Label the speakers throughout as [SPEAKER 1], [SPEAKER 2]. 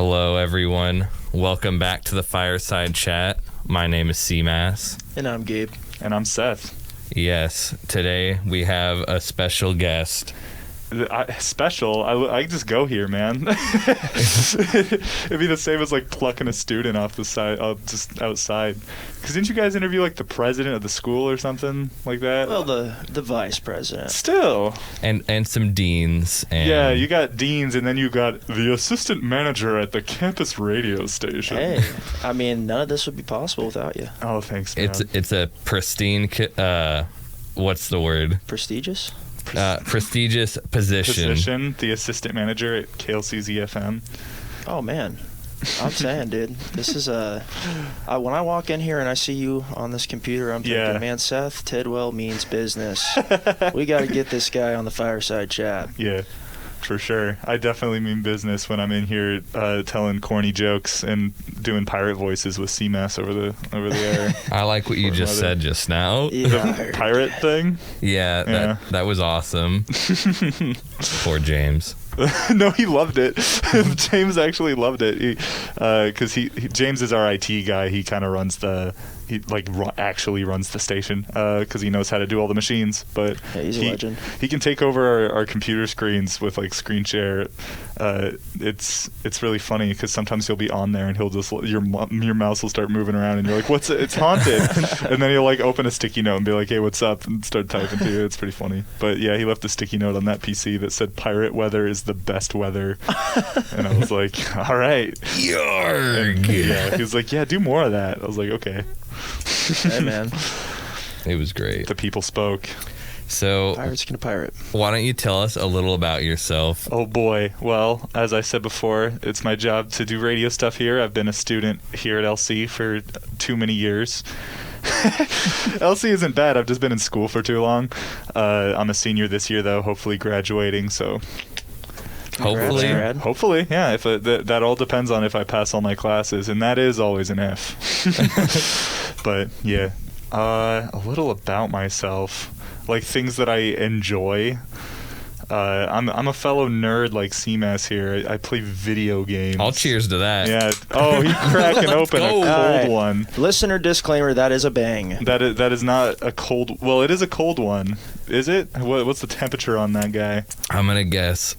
[SPEAKER 1] Hello, everyone. Welcome back to the Fireside Chat. My name is C-Mass.
[SPEAKER 2] And I'm Gabe.
[SPEAKER 3] And I'm Seth.
[SPEAKER 1] Yes, today we have a special guest.
[SPEAKER 3] Special? I just go here, man. It'd be the same as like plucking a student off the side, just outside. Because didn't you guys interview like the president of the school or something like that?
[SPEAKER 2] Well, the vice president.
[SPEAKER 3] Still.
[SPEAKER 1] And some deans. And
[SPEAKER 3] yeah, you got deans, and then you got the assistant manager at the campus radio station.
[SPEAKER 2] Hey, I mean, none of this would be possible without you.
[SPEAKER 3] Oh, thanks, man.
[SPEAKER 1] It's a pristine, what's the word?
[SPEAKER 2] Prestigious?
[SPEAKER 1] Prestigious position.
[SPEAKER 3] The assistant manager at KLCZ FM.
[SPEAKER 2] Oh, man. I'm saying, dude, this is when I walk in here and I see you on this computer, I'm thinking, man, Seth Tidwell means business. We got to get this guy on the Fireside Chat.
[SPEAKER 3] Yeah, for sure. I definitely mean business when I'm in here telling corny jokes and doing pirate voices with C-Mass over the air.
[SPEAKER 1] I like what you just said just now.
[SPEAKER 2] Yeah,
[SPEAKER 3] the pirate thing?
[SPEAKER 1] Yeah, that was awesome. Poor James.
[SPEAKER 3] No, he loved it. James actually loved it because James is our IT guy. He kind of runs actually runs the station because he knows how to do all the machines. But
[SPEAKER 2] yeah, he's a legend.
[SPEAKER 3] He can take over our computer screens with like screen share. It's really funny because sometimes he'll be on there and he'll just your mouse will start moving around and you're like, what's it? It's haunted. And then he'll like open a sticky note and be like, hey, what's up? And start typing to you. It's pretty funny. But yeah, he left a sticky note on that PC that said pirate weather is the best weather. And I was like, all right.
[SPEAKER 1] Yarg.
[SPEAKER 3] Yeah, he was like, yeah, do more of that. I was like, okay.
[SPEAKER 2] Hey, man.
[SPEAKER 1] It was great.
[SPEAKER 3] The people spoke.
[SPEAKER 1] So,
[SPEAKER 2] Pirates can pirate.
[SPEAKER 1] Why don't you tell us a little about yourself?
[SPEAKER 3] Oh boy. Well, as I said before, it's my job to do radio stuff here. I've been a student here at LC for too many years. LC isn't bad. I've just been in school for too long. I'm a senior this year, though, hopefully graduating, so... Hopefully, yeah. If that all depends on if I pass all my classes, and that is always an if. But yeah, a little about myself, like things that I enjoy. I'm a fellow nerd like C-Mass here. I play video games.
[SPEAKER 1] All cheers to that.
[SPEAKER 3] Yeah. Oh, he's cracking open a cold one.
[SPEAKER 2] Listener disclaimer: that is a bang.
[SPEAKER 3] That is not a cold. Well, it is a cold one. Is it? What's the temperature on that guy?
[SPEAKER 1] I'm gonna guess.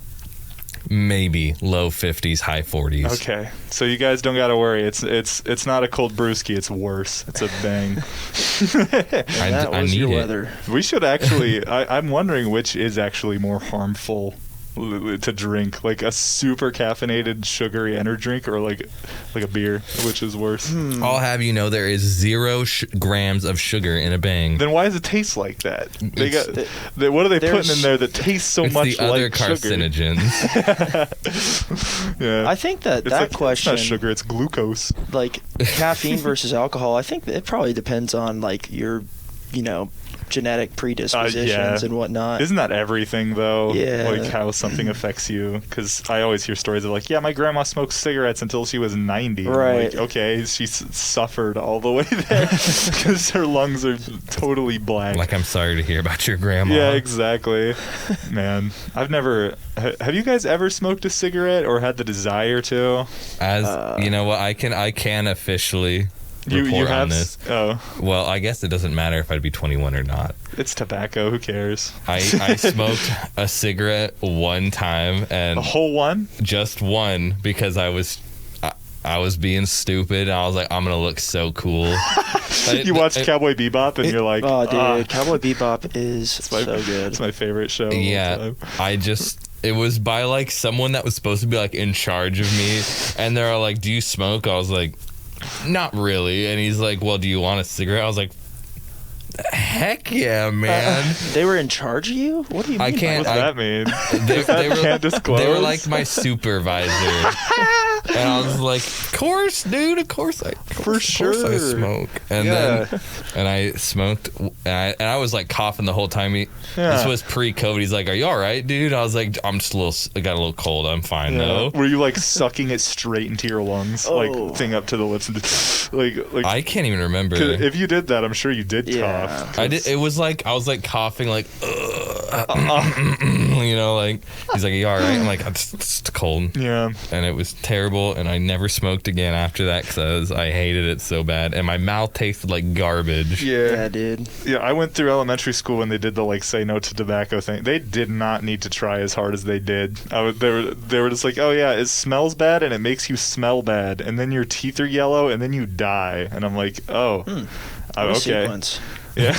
[SPEAKER 1] Maybe low 50s, high 40s.
[SPEAKER 3] Okay, so you guys don't gotta worry. It's not a cold brewski. It's worse. It's a bang.
[SPEAKER 2] I need your weather.
[SPEAKER 3] We should actually. I'm wondering which is actually more harmful to drink, like a super caffeinated sugary energy drink or like a beer, which is worse.
[SPEAKER 1] I'll have you know there is 0 grams of sugar in a bang. Then
[SPEAKER 3] why does it taste like that? What are they putting in there that tastes so much like sugar?
[SPEAKER 1] It's the other carcinogens.
[SPEAKER 3] Yeah,
[SPEAKER 2] I think that question.
[SPEAKER 3] It's not sugar, it's glucose.
[SPEAKER 2] Like caffeine versus alcohol. I think it probably depends on like your, genetic predispositions and whatnot.
[SPEAKER 3] Isn't that everything though?
[SPEAKER 2] Yeah.
[SPEAKER 3] Like how something affects you? Because I always hear stories of like, yeah, my grandma smoked cigarettes until she was 90.
[SPEAKER 2] Right.
[SPEAKER 3] Like, okay, she suffered all the way there because her lungs are totally black.
[SPEAKER 1] Like, I'm sorry to hear about your grandma.
[SPEAKER 3] Yeah, exactly. Man, I've never... Have you guys ever smoked a cigarette or had the desire to?
[SPEAKER 1] You know what? I can officially...
[SPEAKER 3] You have
[SPEAKER 1] on this.
[SPEAKER 3] Oh.
[SPEAKER 1] Well, I guess it doesn't matter if I'd be 21 or not.
[SPEAKER 3] It's tobacco. Who cares?
[SPEAKER 1] I smoked a cigarette one time, and
[SPEAKER 3] a whole one?
[SPEAKER 1] Just one, because I was being stupid. And I was like, I'm gonna look so cool.
[SPEAKER 3] You watched Cowboy Bebop, and you're like,
[SPEAKER 2] oh, dude, Cowboy Bebop is so good.
[SPEAKER 3] It's my favorite show.
[SPEAKER 1] Yeah, it was by like someone that was supposed to be like in charge of me, and they're all like, "Do you smoke?" I was like, not really. And he's like, well, do you want a cigarette? I was like, heck yeah, man.
[SPEAKER 2] They were in charge of you? What do you mean?
[SPEAKER 3] What's that mean?
[SPEAKER 1] Can't disclose. They were like my supervisor. And I was like, of course, dude, of course I smoke. And then I smoked, and I was like coughing the whole time. This was pre-COVID. He's like, are you all right, dude? I was like, I'm just I got a little cold. I'm fine though.
[SPEAKER 3] Were you like sucking it straight into your lungs, like thing up to the lips, and like?
[SPEAKER 1] I can't even remember.
[SPEAKER 3] If you did that, I'm sure you did cough.
[SPEAKER 1] I did. It was like I was like coughing like. Ugh. you know, like, he's like, "Are you all right?" I'm like, "It's cold."
[SPEAKER 3] Yeah.
[SPEAKER 1] And it was terrible, and I never smoked again after that because I hated it so bad, and my mouth tasted like garbage.
[SPEAKER 2] Yeah, dude.
[SPEAKER 3] Yeah, I went through elementary school when they did the like say no to tobacco thing. They did not need to try as hard as they did. They were just like, "Oh yeah, it smells bad and it makes you smell bad, and then your teeth are yellow and then you die." And I'm like, "Oh, okay."
[SPEAKER 2] Sequence.
[SPEAKER 3] Yeah.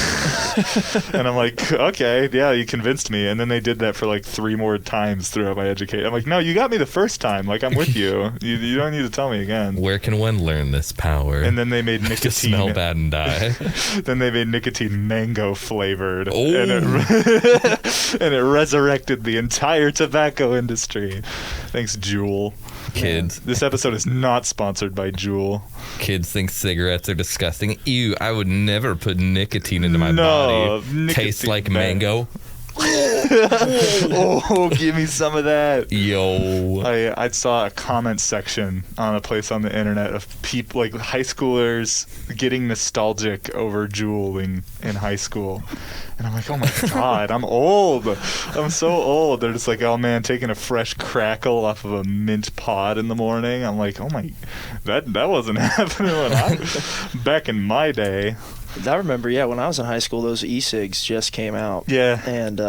[SPEAKER 3] And I'm like, okay, yeah, you convinced me. And then they did that for like 3 more times throughout my education. I'm like, no, you got me the first time. Like, I'm with you. You don't need to tell me again.
[SPEAKER 1] Where can one learn this power?
[SPEAKER 3] And then they made nicotine.
[SPEAKER 1] Just smell bad and die.
[SPEAKER 3] Then they made nicotine mango flavored.
[SPEAKER 1] Oh.
[SPEAKER 3] And it resurrected the entire tobacco industry. Thanks, Juul.
[SPEAKER 1] Kids.
[SPEAKER 3] This episode is not sponsored by Juul.
[SPEAKER 1] Kids think cigarettes are disgusting. Ew, I would never put nicotine into my body. Tastes like mango.
[SPEAKER 3] Oh, give me some of that.
[SPEAKER 1] Yo.
[SPEAKER 3] I saw a comment section on a place on the internet of people, like high schoolers, getting nostalgic over Juuling in high school. And I'm like, oh my God, I'm old. I'm so old. They're just like, oh man, taking a fresh crackle off of a mint pod in the morning. I'm like, oh my, that wasn't happening back in my day.
[SPEAKER 2] I remember, when I was in high school, those e-cigs just came out.
[SPEAKER 3] Yeah.
[SPEAKER 2] And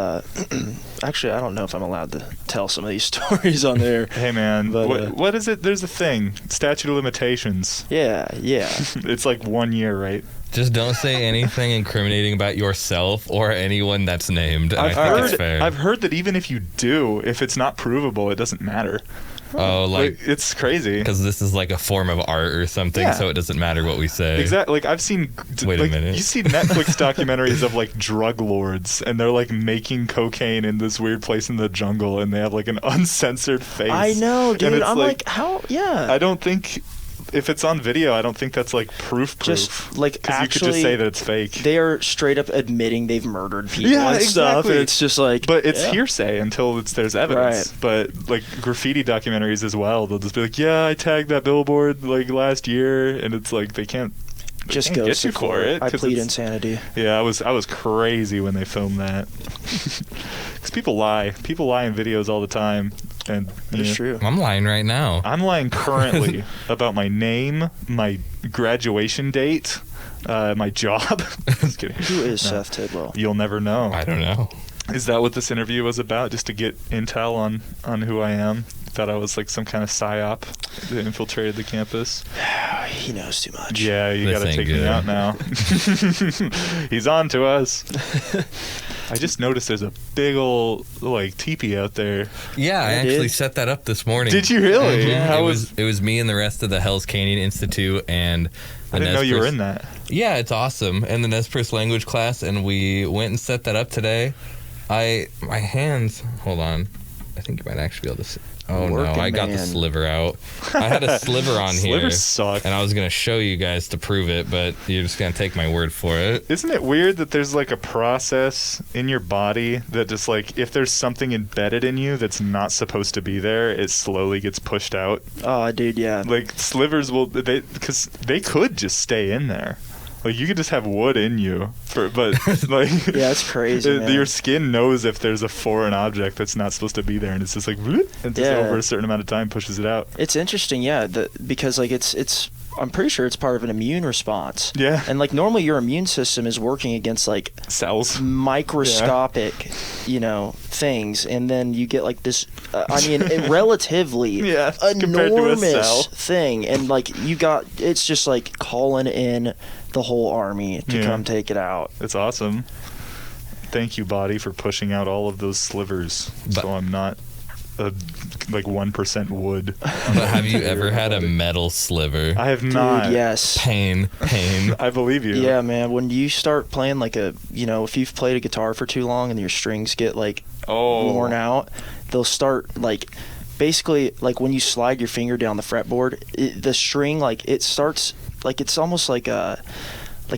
[SPEAKER 2] actually, I don't know if I'm allowed to tell some of these stories on there.
[SPEAKER 3] Hey, man,
[SPEAKER 2] but,
[SPEAKER 3] what is it? There's a thing, statute of limitations.
[SPEAKER 2] Yeah.
[SPEAKER 3] It's like 1 year, right?
[SPEAKER 1] Just don't say anything incriminating about yourself or anyone that's named. I think it's fair.
[SPEAKER 3] I've heard that even if you do, if it's not provable, it doesn't matter.
[SPEAKER 1] Oh, like
[SPEAKER 3] it's crazy
[SPEAKER 1] because this is like a form of art or something, so it doesn't matter what we say.
[SPEAKER 3] Exactly. Like I've seen.
[SPEAKER 1] Wait a minute.
[SPEAKER 3] You see Netflix documentaries of like drug lords, and they're like making cocaine in this weird place in the jungle, and they have like an uncensored face.
[SPEAKER 2] I know, dude. I'm like, how? Yeah.
[SPEAKER 3] I don't think. If it's on video, I don't think that's like proof.
[SPEAKER 2] Just like
[SPEAKER 3] because you could just say that it's fake.
[SPEAKER 2] They are straight up admitting they've murdered people and stuff. And it's just like,
[SPEAKER 3] but it's hearsay until there's evidence.
[SPEAKER 2] Right.
[SPEAKER 3] But like graffiti documentaries as well, they'll just be like, yeah, I tagged that billboard like last year, and it's like they can't
[SPEAKER 2] just
[SPEAKER 3] go
[SPEAKER 2] get you
[SPEAKER 3] for it.
[SPEAKER 2] I plead insanity.
[SPEAKER 3] Yeah, I was crazy when they filmed that. Because people lie in videos all the time. And
[SPEAKER 2] it's true.
[SPEAKER 1] I'm lying right now.
[SPEAKER 3] I'm lying currently about my name, my graduation date, my job. Just kidding.
[SPEAKER 2] Who is Seth Tidwell?
[SPEAKER 3] You'll never know.
[SPEAKER 1] I don't know.
[SPEAKER 3] Is that what this interview was about? Just to get intel on who I am? Thought I was like some kind of psyop that infiltrated the campus.
[SPEAKER 2] He knows too much.
[SPEAKER 3] Yeah, you gotta take me out now. He's on to us. I just noticed there's a big old like teepee out there.
[SPEAKER 1] Yeah, I actually set that up this morning.
[SPEAKER 3] Did you really?
[SPEAKER 1] Yeah, it was me and the rest of the Hell's Canyon Institute and
[SPEAKER 3] I didn't know you were in that.
[SPEAKER 1] Yeah, it's awesome. And the Nez Perce language class, and we went and set that up today. My hands, hold on. I think you might actually be able to see. Oh no, I got the sliver out. I had a sliver on here.
[SPEAKER 3] Slivers suck.
[SPEAKER 1] And I was going to show you guys to prove it, but you're just going to take my word for it.
[SPEAKER 3] Isn't it weird that there's like a process in your body that just like, if there's something embedded in you that's not supposed to be there, it slowly gets pushed out?
[SPEAKER 2] Oh, dude, yeah.
[SPEAKER 3] Like slivers because they could just stay in there. Like you could just have wood in you, but like
[SPEAKER 2] yeah, it's crazy.
[SPEAKER 3] Your skin knows if there's a foreign object that's not supposed to be there, and it's just like and just over a certain amount of time pushes it out.
[SPEAKER 2] It's interesting, because like it's. I'm pretty sure it's part of an immune response.
[SPEAKER 3] Yeah.
[SPEAKER 2] And like normally your immune system is working against like
[SPEAKER 3] cells,
[SPEAKER 2] microscopic, things, and then you get like this. Relatively enormous thing, and like it's just like calling in the whole army to come take it out.
[SPEAKER 3] It's awesome. Thank you, body, for pushing out all of those slivers, so I'm not like 1% wood.
[SPEAKER 1] But have you ever had a metal sliver?
[SPEAKER 3] I have not.
[SPEAKER 2] Dude, yes.
[SPEAKER 1] Pain.
[SPEAKER 3] I believe you.
[SPEAKER 2] Yeah, man. When you start playing like if you've played a guitar for too long and your strings get like worn out, they'll start like basically like when you slide your finger down the fretboard, the string like it starts like it's almost like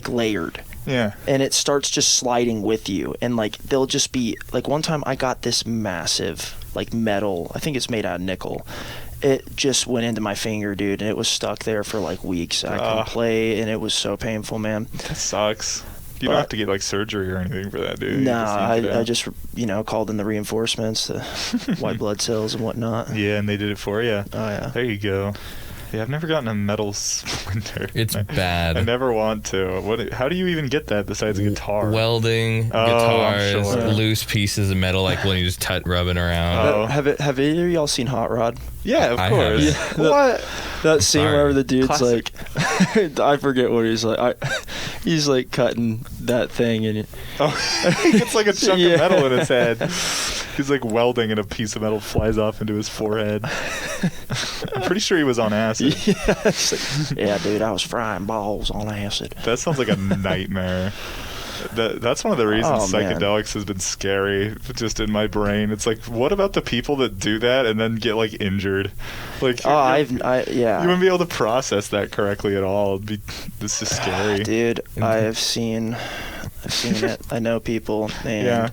[SPEAKER 2] layered.
[SPEAKER 3] Yeah.
[SPEAKER 2] And it starts just sliding with you, and like they'll just be like one time I got this massive like metal, I think it's made out of nickel. It just went into my finger, dude, and it was stuck there for like weeks. I couldn't play, and it was so painful, man.
[SPEAKER 3] That sucks. You don't have to get like surgery or anything for that, dude.
[SPEAKER 2] No, I just called in the reinforcements, the white blood cells and whatnot.
[SPEAKER 3] Yeah, and they did it for you.
[SPEAKER 2] Oh yeah.
[SPEAKER 3] There you go. Yeah, I've never gotten a metal splinter.
[SPEAKER 1] It's bad.
[SPEAKER 3] I never want to. How do you even get that besides a guitar?
[SPEAKER 1] Welding, guitars,
[SPEAKER 3] sure.
[SPEAKER 1] loose pieces of metal, like when you just rubbing around.
[SPEAKER 2] Have either of y'all seen Hot Rod?
[SPEAKER 3] Yeah, of course.
[SPEAKER 2] Yeah, what? That scene where the dude's
[SPEAKER 3] Classic.
[SPEAKER 2] like, I forget what he's like. He's like cutting that thing and
[SPEAKER 3] he gets like a chunk of metal in his head. He's like welding and a piece of metal flies off into his forehead. I'm pretty sure he was on acid.
[SPEAKER 2] Yeah, dude, I was frying balls on acid.
[SPEAKER 3] That sounds like a nightmare. That's one of the reasons psychedelics has been scary, just in my brain. It's like, what about the people that do that and then get like injured? Like, you wouldn't be able to process that correctly at all. This is scary,
[SPEAKER 2] dude. I've seen it. I know people, and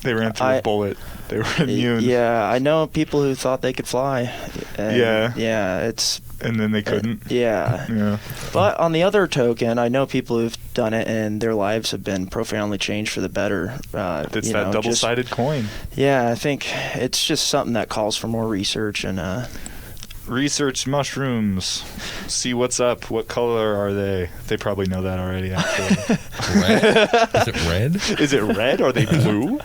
[SPEAKER 3] they ran through a bullet. They were immune.
[SPEAKER 2] Yeah, I know people who thought they could fly. And
[SPEAKER 3] and then they couldn't.
[SPEAKER 2] Yeah. But on the other token, I know people who've done it and their lives have been profoundly changed for the better.
[SPEAKER 3] It's that double-sided coin.
[SPEAKER 2] Yeah, I think it's just something that calls for more research and.
[SPEAKER 3] Research mushrooms. See what's up. What color are they? They probably know that already, actually.
[SPEAKER 1] Red? Is it red?
[SPEAKER 3] Is it red? Are they blue?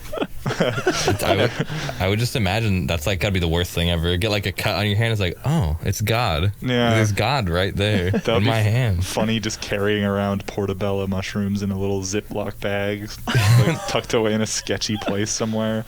[SPEAKER 1] I would just imagine that's like gotta be the worst thing ever. Get like a cut on your hand. It's like, oh, it's God.
[SPEAKER 3] Yeah,
[SPEAKER 1] there's God right there in my hand.
[SPEAKER 3] Funny, just carrying around portobello mushrooms in a little Ziploc bag, like tucked away in a sketchy place somewhere.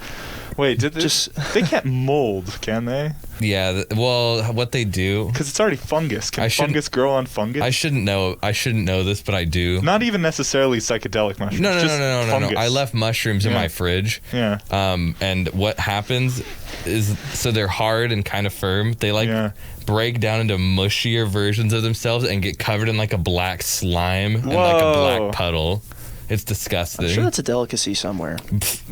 [SPEAKER 3] Wait, they can't mold, can they?
[SPEAKER 1] Yeah, well, what they do,
[SPEAKER 3] because it's already fungus. Can fungus grow on fungus?
[SPEAKER 1] I shouldn't know this, but I do.
[SPEAKER 3] Not even necessarily psychedelic mushrooms.
[SPEAKER 1] No. I left mushrooms in my fridge.
[SPEAKER 3] Yeah.
[SPEAKER 1] And what happens is, so they're hard and kind of firm. They break down into mushier versions of themselves and get covered in like a black slime and like a black puddle. It's disgusting.
[SPEAKER 2] I'm sure that's a delicacy somewhere.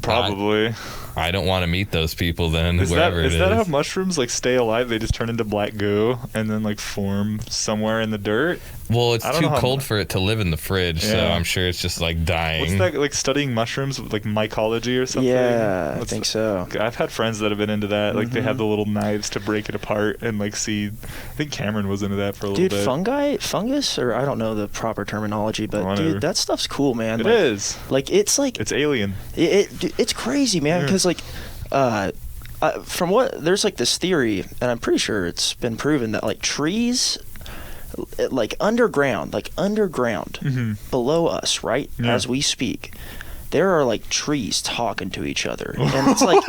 [SPEAKER 3] Probably.
[SPEAKER 1] I don't want to meet those people then,
[SPEAKER 3] is that how mushrooms like stay alive? They just turn into black goo and then like form somewhere in the dirt?
[SPEAKER 1] Well, it's too cold for it to live in the fridge, so I'm sure it's just like dying.
[SPEAKER 3] What's that, like studying mushrooms, like mycology or something?
[SPEAKER 2] Yeah, I think so.
[SPEAKER 3] I've had friends that have been into that. Like they have the little knives to break it apart and like see. I think Cameron was into that for a little bit.
[SPEAKER 2] Dude, fungus, or I don't know the proper terminology, but dude, that stuff's cool, man.
[SPEAKER 3] It is.
[SPEAKER 2] Like it's alien. It's crazy, man, because like. From what there's like this theory, and I'm pretty sure it's been proven that like trees, like underground below us, right, as we speak, there are like trees talking to each other, and it's like,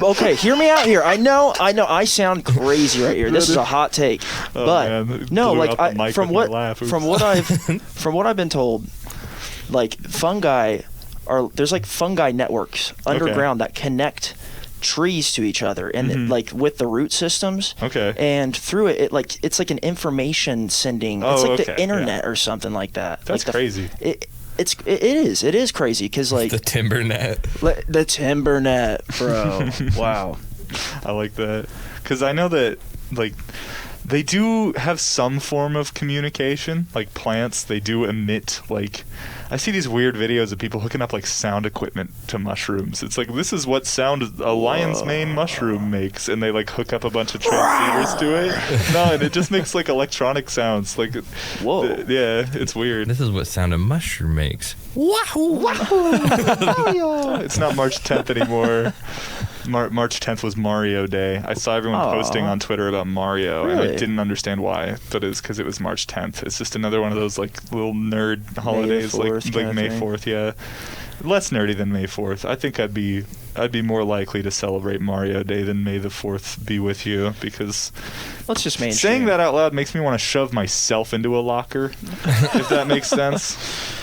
[SPEAKER 2] okay, hear me out here. I know, I sound crazy right here. This is a hot take, but no, like from what I've been told, like there's like fungi networks underground that connect trees to each other and like with the root systems.
[SPEAKER 3] Okay.
[SPEAKER 2] And through it like it's like an information sending. It's like the internet or something like that.
[SPEAKER 3] That's
[SPEAKER 2] like
[SPEAKER 3] crazy.
[SPEAKER 2] It is crazy because like
[SPEAKER 1] the timber net.
[SPEAKER 2] The timber net, bro. Wow.
[SPEAKER 3] I like that because I know that like they do have some form of communication. Like plants, they do emit like. I see these weird videos of people hooking up like sound equipment to mushrooms. It's like, this is what sound a lion's mane mushroom makes, and they like hook up a bunch of transceivers to it. No, and it just makes like electronic sounds. Like,
[SPEAKER 2] whoa,
[SPEAKER 3] yeah, it's weird.
[SPEAKER 1] This is what sound a mushroom makes.
[SPEAKER 2] Wahoo, wahoo.
[SPEAKER 3] It's not March 10th anymore. March 10th was Mario Day. I saw everyone posting on Twitter about Mario, and I didn't understand why, but it's because it was March 10th. It's just another one of those like little nerd holidays, like May 4th. Yeah, less nerdy than May 4th. I think I'd be more likely to celebrate Mario Day than May the 4th be with you, because
[SPEAKER 2] let's just mainstream.
[SPEAKER 3] Saying that out loud makes me want to shove myself into a locker, if that makes sense.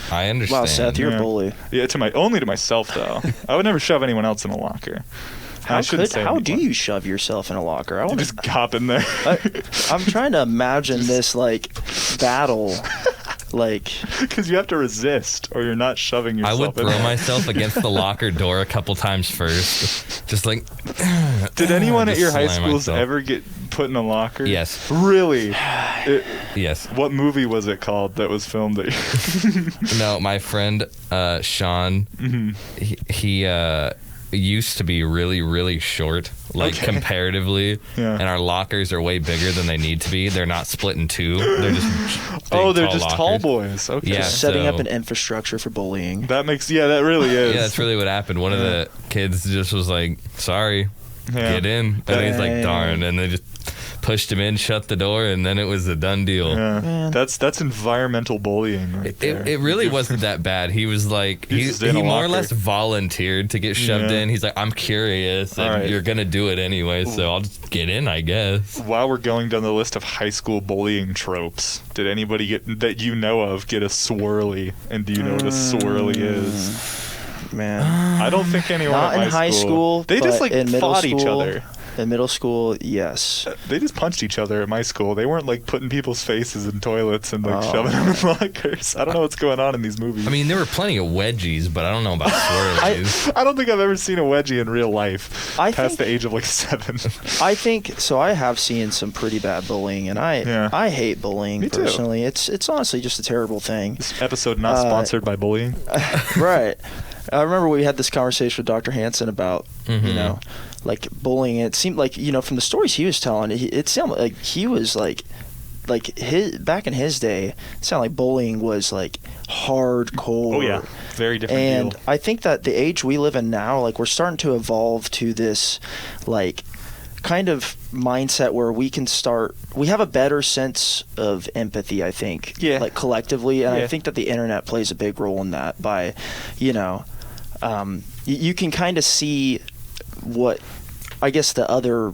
[SPEAKER 1] I understand.
[SPEAKER 2] Wow, Seth, you're a bully.
[SPEAKER 3] Yeah, only to myself though. I would never shove anyone else in a locker.
[SPEAKER 2] How do you shove yourself in a locker?
[SPEAKER 3] You just hop in there.
[SPEAKER 2] I'm trying to imagine this like battle. Like,
[SPEAKER 3] because you have to resist, or you're not shoving yourself.
[SPEAKER 1] I would throw myself against the locker door a couple times first, just like.
[SPEAKER 3] Did anyone at your high schools ever get put in a locker?
[SPEAKER 1] Yes.
[SPEAKER 3] Really?
[SPEAKER 1] Yes.
[SPEAKER 3] What movie was it called that was filmed?
[SPEAKER 1] No, my friend Sean, he used to be really, really short, like comparatively, and our lockers are way bigger than they need to be. They're not split in two. They're just
[SPEAKER 3] they're just tall boys. Okay.
[SPEAKER 2] Yeah, setting up an infrastructure for bullying.
[SPEAKER 3] That really is.
[SPEAKER 1] Yeah, that's really what happened. One of the kids just was like, "Sorry, get in," and he's like, "Darn," and they just pushed him in, shut the door, and then it was a done deal.
[SPEAKER 3] Yeah. That's environmental bullying right there.
[SPEAKER 1] It really wasn't that bad. He was like, he more or less volunteered to get shoved in. He's like, I'm curious, and you're going to do it anyway, so I'll just get in, I guess.
[SPEAKER 3] While we're going down the list of high school bullying tropes, did anybody that you know of get a swirly? And do you know what a swirly is?
[SPEAKER 2] Man.
[SPEAKER 3] I don't think anyone
[SPEAKER 2] Not in high school.
[SPEAKER 3] They just like
[SPEAKER 2] in
[SPEAKER 3] fought each other.
[SPEAKER 2] In middle school, yes.
[SPEAKER 3] They just punched each other at my school. They weren't like putting people's faces in toilets and like shoving them in lockers. I don't know what's going on in these movies.
[SPEAKER 1] I mean, there were plenty of wedgies, but I don't know about swirlies.
[SPEAKER 3] I don't think I've ever seen a wedgie in real life past the age of like 7.
[SPEAKER 2] I think so. I have seen some pretty bad bullying, and I hate bullying personally. It's honestly just a terrible thing.
[SPEAKER 3] This episode not sponsored by bullying.
[SPEAKER 2] Right. I remember we had this conversation with Dr. Hansen about like bullying. It seemed like from the stories he was telling, it sounded like he was like his back in his day. It sounded like bullying was like hardcore.
[SPEAKER 3] Oh yeah, very different.
[SPEAKER 2] And
[SPEAKER 3] deal.
[SPEAKER 2] I think that the age we live in now, like we're starting to evolve to this like kind of mindset where we have a better sense of empathy, I think, like collectively, and I think that the internet plays a big role in that by you can kind of see what I guess the other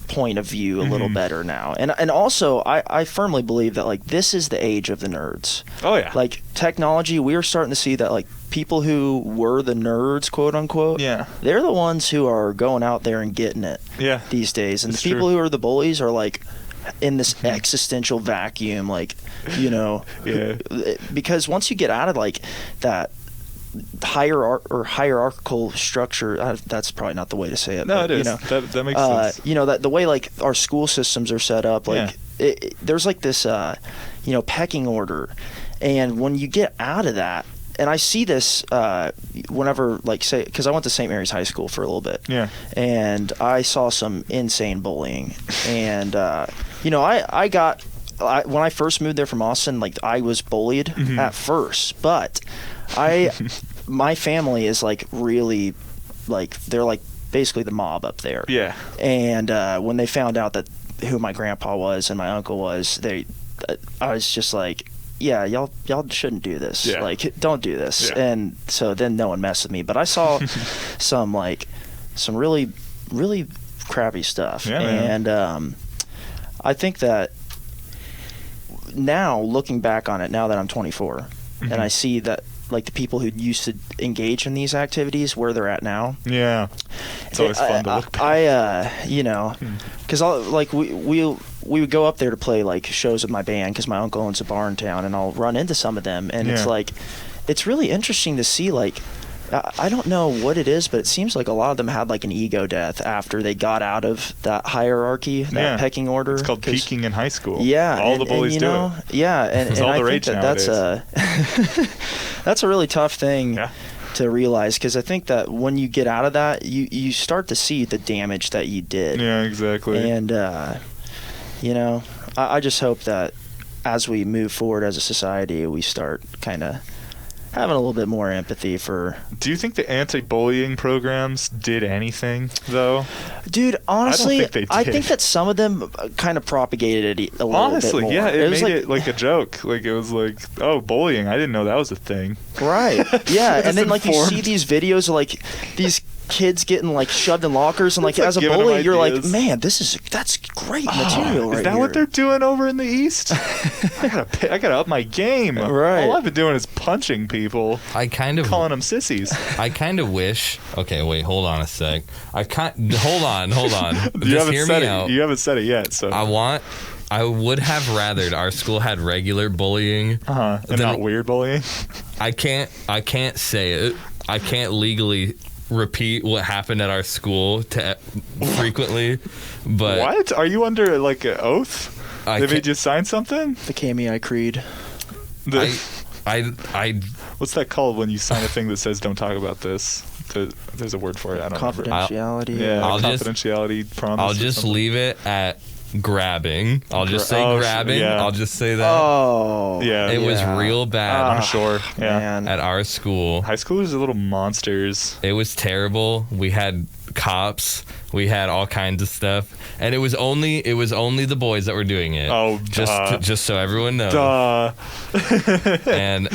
[SPEAKER 2] point of view a little better now, and also I firmly believe that like this is the age of the nerds.
[SPEAKER 3] Oh yeah,
[SPEAKER 2] like technology, we are starting to see that like people who were the nerds, quote unquote, they're the ones who are going out there and getting it these days, and the people who are the bullies are like in this existential vacuum, like because once you get out of like that hierarchical structure, that's probably not the way to say it.
[SPEAKER 3] No,
[SPEAKER 2] but,
[SPEAKER 3] it is. That makes sense.
[SPEAKER 2] That the way like our school systems are set up, like there's like this, pecking order, and when you get out of that, and I see this whenever, like, say, because I went to St. Mary's High School for a little bit, and I saw some insane bullying, and when I first moved there from Austin, like I was bullied at first, but my family is like really, like they're like basically the mob up there. Yeah. And when they found out that who my grandpa was and my uncle was, I was just like, yeah, y'all shouldn't do this. Yeah. Like, don't do this. Yeah. And so then no one messed with me. But I saw some really, really crappy stuff. Yeah, and I think that now, looking back on it, now that I'm 24, and I see that like the people who used to engage in these activities, where they're at now. Yeah, it's always fun to look back. Because like we would go up there to play like shows with my band because my uncle owns a bar in town, and I'll run into some of them, and it's like it's really interesting to see like. I don't know what it is, but it seems like a lot of them had like an ego death after they got out of that hierarchy, that pecking order.
[SPEAKER 3] It's called peaking in high school.
[SPEAKER 2] Yeah,
[SPEAKER 3] all the bullies do it.
[SPEAKER 2] Yeah, and
[SPEAKER 3] all
[SPEAKER 2] I
[SPEAKER 3] the
[SPEAKER 2] think
[SPEAKER 3] rage
[SPEAKER 2] that's a really tough thing to realize, because I think that when you get out of that, you start to see the damage that you did.
[SPEAKER 3] Yeah, exactly.
[SPEAKER 2] And I just hope that as we move forward as a society, we start kind of having a little bit more empathy for.
[SPEAKER 3] Do you think the anti-bullying programs did anything, though?
[SPEAKER 2] Dude, honestly,
[SPEAKER 3] I don't think they did.
[SPEAKER 2] I think that some of them kind of propagated it a little bit more.
[SPEAKER 3] Yeah, it made it like a joke. Like, it was like, oh, bullying, I didn't know that was a thing.
[SPEAKER 2] Right, yeah. And then, like, you see these videos of, like, these kids getting like shoved in lockers, and like as a bully you're like, man, that's great material right
[SPEAKER 3] is that
[SPEAKER 2] here.
[SPEAKER 3] What they're doing over in the East? I gotta up my game.
[SPEAKER 2] Right.
[SPEAKER 3] All I've been doing is punching people. Calling them sissies.
[SPEAKER 1] I kind of wish. Okay, wait, hold on a sec. Hold on.
[SPEAKER 3] Just hear me out. You haven't said it yet, so
[SPEAKER 1] I would have rathered our school had regular bullying,
[SPEAKER 3] and not weird bullying.
[SPEAKER 1] I can't say it. I can't legally repeat what happened at our school frequently, but
[SPEAKER 3] what? Are you under like an oath? They made you sign something?
[SPEAKER 2] The KMEI Creed.
[SPEAKER 1] I
[SPEAKER 3] What's that called when you sign a thing that says don't talk about this? There's a word for it. I don't know.
[SPEAKER 2] Confidentiality.
[SPEAKER 3] Confidentiality promise.
[SPEAKER 1] I'll just leave it at grabbing. I'll just say grabbing.
[SPEAKER 3] Yeah.
[SPEAKER 1] I'll just say that.
[SPEAKER 2] Oh.
[SPEAKER 3] Yeah.
[SPEAKER 1] It was real bad.
[SPEAKER 3] I'm sure. Yeah.
[SPEAKER 2] Man.
[SPEAKER 1] At our school.
[SPEAKER 3] High schoolers are little monsters.
[SPEAKER 1] It was terrible. We had cops. We had all kinds of stuff, and it was only the boys that were doing it.
[SPEAKER 3] Oh,
[SPEAKER 1] just so everyone knows. And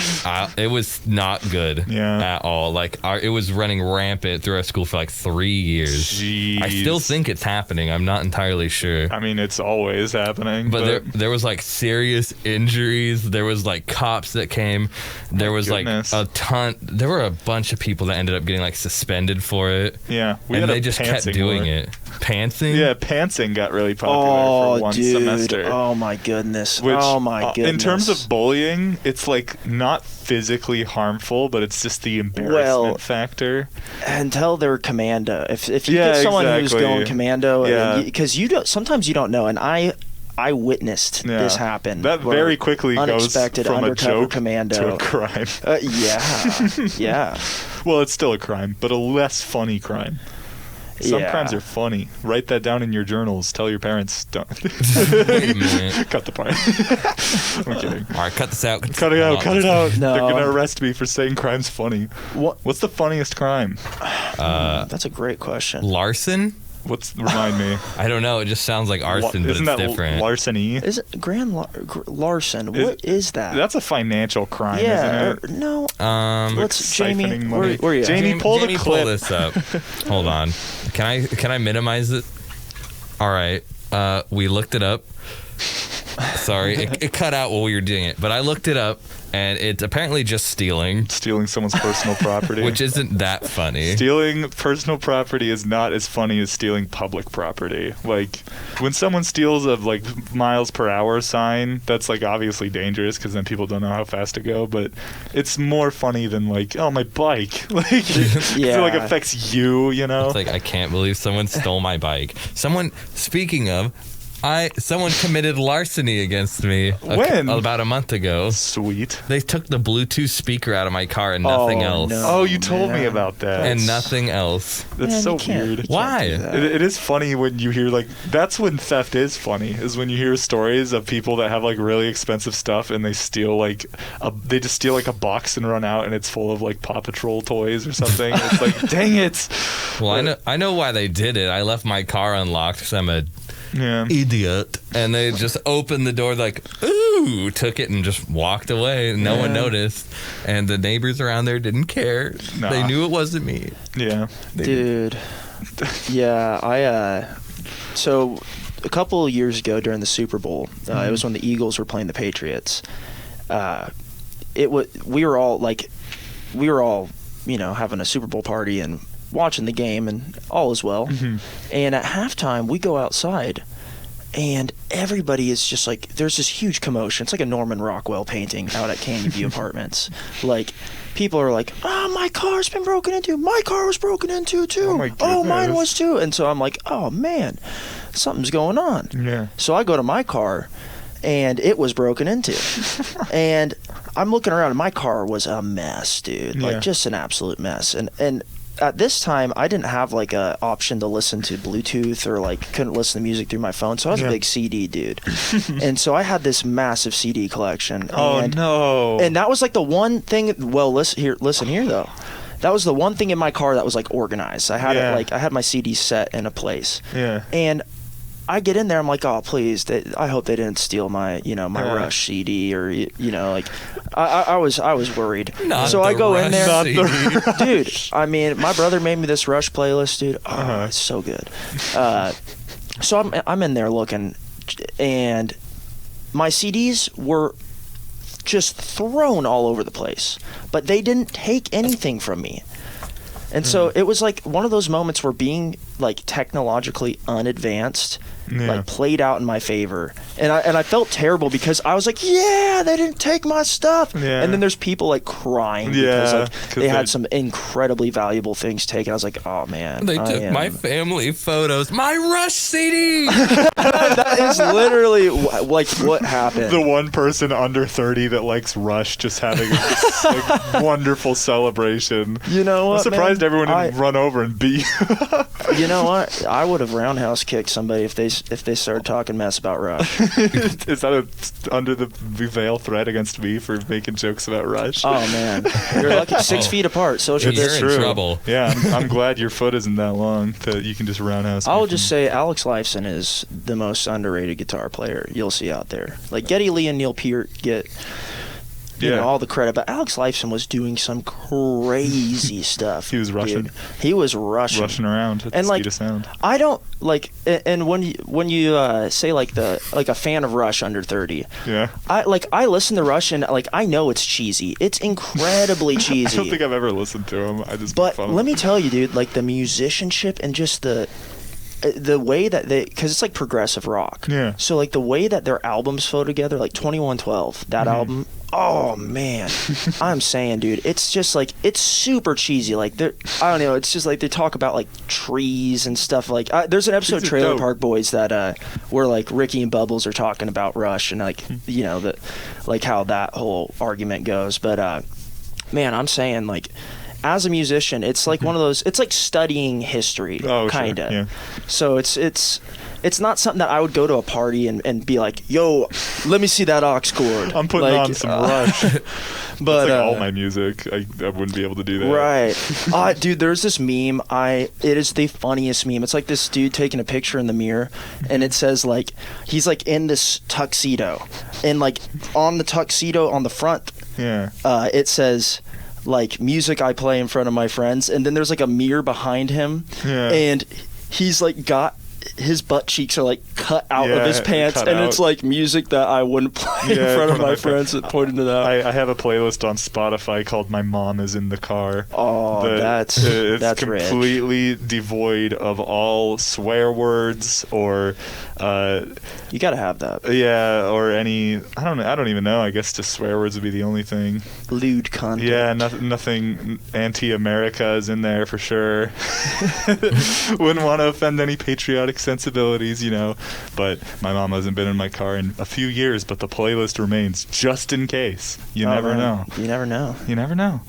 [SPEAKER 1] it was not good at all. Like it was running rampant through our school for like 3 years.
[SPEAKER 3] Jeez.
[SPEAKER 1] I still think it's happening. I'm not entirely sure.
[SPEAKER 3] I mean, it's always happening.
[SPEAKER 1] But there was like serious injuries. There was like cops that came. There was like a ton. There were a bunch of people that ended up getting like suspended for it.
[SPEAKER 3] Yeah,
[SPEAKER 1] and they just kept doing it. Pantsing?
[SPEAKER 3] Yeah, pantsing got really popular for one semester.
[SPEAKER 2] Oh my goodness.
[SPEAKER 3] In terms of bullying, it's like not physically harmful, but it's just the embarrassment factor.
[SPEAKER 2] Until they're commando. If you get someone who's going commando, because sometimes you don't know, and I witnessed this happen.
[SPEAKER 3] That very quickly goes from a joke
[SPEAKER 2] commando
[SPEAKER 3] to a crime.
[SPEAKER 2] Yeah.
[SPEAKER 3] Well, it's still a crime, but a less funny crime. Some crimes are funny. Write that down in your journals. Tell your parents. Don't.
[SPEAKER 1] Wait a minute.
[SPEAKER 3] Cut the part. I'm kidding.
[SPEAKER 1] All right, cut this out.
[SPEAKER 3] Cut it out. Cut it out.
[SPEAKER 2] No.
[SPEAKER 3] They're going to arrest me for saying crime's funny. What's the funniest crime?
[SPEAKER 2] That's a great question.
[SPEAKER 1] Larcen?
[SPEAKER 3] Remind me.
[SPEAKER 1] I don't know. It just sounds like arson, but it's different.
[SPEAKER 3] Larceny?
[SPEAKER 2] Is it grand larcen? What is that?
[SPEAKER 3] That's a financial crime, isn't it?
[SPEAKER 2] No.
[SPEAKER 3] Let's
[SPEAKER 2] Jamie. Where are you?
[SPEAKER 3] Jamie, pull the clip.
[SPEAKER 1] Pull this up. Hold on. Can I minimize it? All right. We looked it up. Sorry, it cut out while we were doing it, but I looked it up, and it's apparently just stealing
[SPEAKER 3] someone's personal property,
[SPEAKER 1] which isn't that funny.
[SPEAKER 3] Stealing personal property is not as funny as stealing public property. Like when someone steals a like miles per hour sign, that's like obviously dangerous because then people don't know how fast to go. But it's more funny than like, oh, my bike, like it like affects you, you know.
[SPEAKER 1] It's like, I can't believe someone stole my bike. Speaking of. Someone committed larceny against me about a month ago.
[SPEAKER 3] Sweet.
[SPEAKER 1] They took the Bluetooth speaker out of my car and nothing else.
[SPEAKER 3] No, you told me about that.
[SPEAKER 1] And nothing else.
[SPEAKER 3] That's so weird.
[SPEAKER 1] Why?
[SPEAKER 3] It is funny when you hear that's when theft is funny, is when you hear stories of people that have like really expensive stuff and they steal they just steal like a box and run out and it's full of like Paw Patrol toys or something. It's like, dang it.
[SPEAKER 1] Well, I know why they did it. I left my car unlocked because I'm a idiot, and they just opened the door like, ooh, took it and just walked away. No one noticed, and the neighbors around there didn't care. They knew it wasn't me.
[SPEAKER 2] Dude. So a couple of years ago during the Super Bowl, it was when the Eagles were playing the Patriots. We were all having a Super Bowl party and watching the game, and all is well. And at halftime, we go outside, and everybody is just like, there's this huge commotion. It's like a Norman Rockwell painting out at Canyon View Apartments. Like, people are like, oh, my car's been broken into. My car was broken into, too. Oh, mine was, too. And so I'm like, oh, man, something's going on.
[SPEAKER 3] Yeah.
[SPEAKER 2] So I go to my car, and it was broken into. And I'm looking around, and my car was a mess, dude. Like, just an absolute mess. And at this time, I didn't have like a option to listen to Bluetooth or like couldn't listen to music through my phone. So I was a big CD dude. And so I had this massive CD collection. And that was like the one thing. Well, listen here though. That was the one thing in my car that was like organized. I had it I had my CDs set in a place. Yeah. And I get in there, I'm like, oh, please, I hope they didn't steal my, my Rush CD or, like, I was worried. So I go in there, dude. I mean, my brother made me this Rush playlist, dude. Oh, it's so good. So I'm in there looking, and my CDs were just thrown all over the place, but they didn't take anything from me. And so it was like one of those moments where being like technologically unadvanced like played out in my favor, and I felt terrible because I was like, they didn't take my stuff, and then there's people like crying because like they had some incredibly valuable things taken. I was like, oh man,
[SPEAKER 1] they took my family photos, my Rush CD.
[SPEAKER 2] That is literally like what happened.
[SPEAKER 3] The one person under 30 that likes Rush just having this like, wonderful celebration.
[SPEAKER 2] You know what?
[SPEAKER 3] I'm surprised everyone didn't run over and beat.
[SPEAKER 2] You know what? I would have roundhouse kicked somebody if they started talking mess about Rush.
[SPEAKER 3] Is that under the veil threat against me for making jokes about Rush?
[SPEAKER 2] Oh man, you're lucky 6 feet apart. Social distance.
[SPEAKER 1] You're in trouble.
[SPEAKER 3] Yeah, I'm glad your foot isn't that long that you can just roundhouse.
[SPEAKER 2] I'll just say Alex Lifeson is the most underrated guitar player you'll see out there. Like Geddy Lee and Neil Peart get you know, all the credit, but Alex Lifeson was doing some crazy stuff.
[SPEAKER 3] He was rushing.
[SPEAKER 2] Dude. He was rushing
[SPEAKER 3] around at the speed of sound.
[SPEAKER 2] I don't like, and when you say like a fan of Rush under 30, I listen to Rush and like I know it's cheesy. It's incredibly cheesy.
[SPEAKER 3] I don't think I've ever listened to him.
[SPEAKER 2] But let me tell you, dude, like the musicianship and just the way that because it's like progressive rock.
[SPEAKER 3] Yeah. So
[SPEAKER 2] like the way that their albums flow together, like 2112, that album. Oh man, I'm saying, dude, it's just like it's super cheesy. Like I don't know, it's just like they talk about like trees and stuff. Like there's an episode of Trailer Park Boys that where like Ricky and Bubbles are talking about Rush and like you know like how that whole argument goes. But man, I'm saying like, as a musician, it's like one of those. It's like studying history, kind of.
[SPEAKER 3] Sure. Yeah.
[SPEAKER 2] So it's not something that I would go to a party and be like, "Yo, let me see that aux chord."
[SPEAKER 3] I'm putting on some Rush.
[SPEAKER 2] But
[SPEAKER 3] like all my music, I wouldn't be able to do that.
[SPEAKER 2] Right, dude. There's this meme. It is the funniest meme. It's like this dude taking a picture in the mirror, and it says like he's like in this tuxedo, and like on the tuxedo on the front, it says like music I play in front of my friends, and then there's like a mirror behind him, and he's like got his butt cheeks are like cut out of his pants, and it's like music that I wouldn't play in front of my friends. It pointed to that.
[SPEAKER 3] I have a playlist on Spotify called "My Mom Is in the Car."
[SPEAKER 2] Oh, that's
[SPEAKER 3] completely devoid of all swear words or.
[SPEAKER 2] You gotta have that.
[SPEAKER 3] Yeah, or any. I don't even know. I guess just swear words would be the only thing.
[SPEAKER 2] Lewd content.
[SPEAKER 3] Yeah, nothing anti-America is in there for sure. Wouldn't want to offend any patriotic sensibilities, you know. But my mom hasn't been in my car in a few years, but the playlist remains just in case. You never know.
[SPEAKER 2] You never know.
[SPEAKER 3] You never know.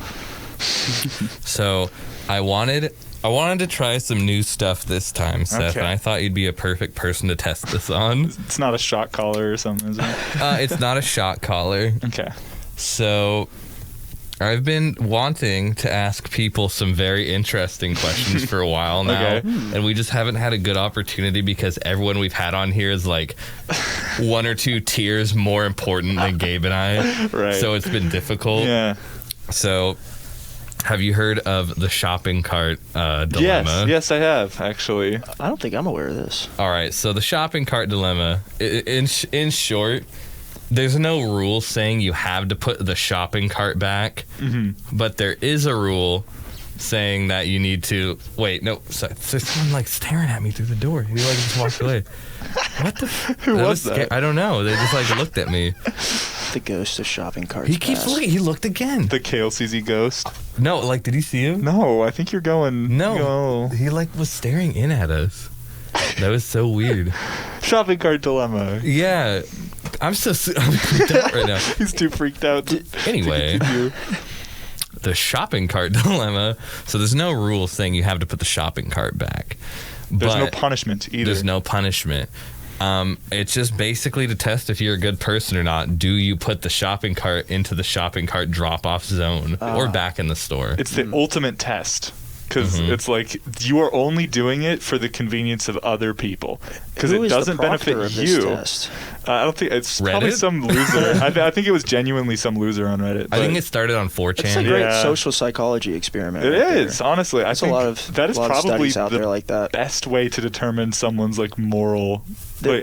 [SPEAKER 1] So, I wanted to try some new stuff this time, Seth, and I thought you'd be a perfect person to test this on.
[SPEAKER 3] It's not a shot collar or something, is it?
[SPEAKER 1] It's not a shot collar.
[SPEAKER 3] Okay.
[SPEAKER 1] So, I've been wanting to ask people some very interesting questions for a while now, and we just haven't had a good opportunity because everyone we've had on here is like 1 or 2 tiers more important than Gabe and I.
[SPEAKER 3] Right.
[SPEAKER 1] So it's been difficult.
[SPEAKER 3] Yeah.
[SPEAKER 1] So, have you heard of the shopping cart dilemma?
[SPEAKER 3] Yes, I have, actually.
[SPEAKER 2] I don't think I'm aware of this.
[SPEAKER 1] All right, so the shopping cart dilemma, in short, there's no rule saying you have to put the shopping cart back, but there is a rule saying that you need to... Wait, no, sorry, there's someone like staring at me through the door. He like just walked away. What the...
[SPEAKER 3] Who was that?
[SPEAKER 1] I don't know. They just like looked at me.
[SPEAKER 2] The ghost of shopping carts.
[SPEAKER 1] He keeps looking. He looked again.
[SPEAKER 3] The KLCZ ghost?
[SPEAKER 1] No, like, did you see him?
[SPEAKER 3] No, I think you're going...
[SPEAKER 1] No. He like was staring in at us. That was so weird.
[SPEAKER 3] Shopping cart dilemma.
[SPEAKER 1] Yeah. I'm freaked out right now.
[SPEAKER 3] He's too freaked out.
[SPEAKER 1] Anyway, the shopping cart dilemma. So there's no rule saying you have to put the shopping cart back.
[SPEAKER 3] There's no punishment either.
[SPEAKER 1] There's no punishment. It's just basically to test if you're a good person or not. Do you put the shopping cart into the shopping cart drop-off zone or back in the store?
[SPEAKER 3] It's the ultimate test. Because it's like you are only doing it for the convenience of other people. Because it doesn't benefit you. I don't think it's
[SPEAKER 1] Reddit?
[SPEAKER 3] Probably some loser. I think it was genuinely some loser on Reddit.
[SPEAKER 1] I think it started on 4chan.
[SPEAKER 2] It's a great social psychology experiment.
[SPEAKER 3] It is, honestly. I think that is probably
[SPEAKER 2] out there like that.
[SPEAKER 3] Best way to determine someone's like moral.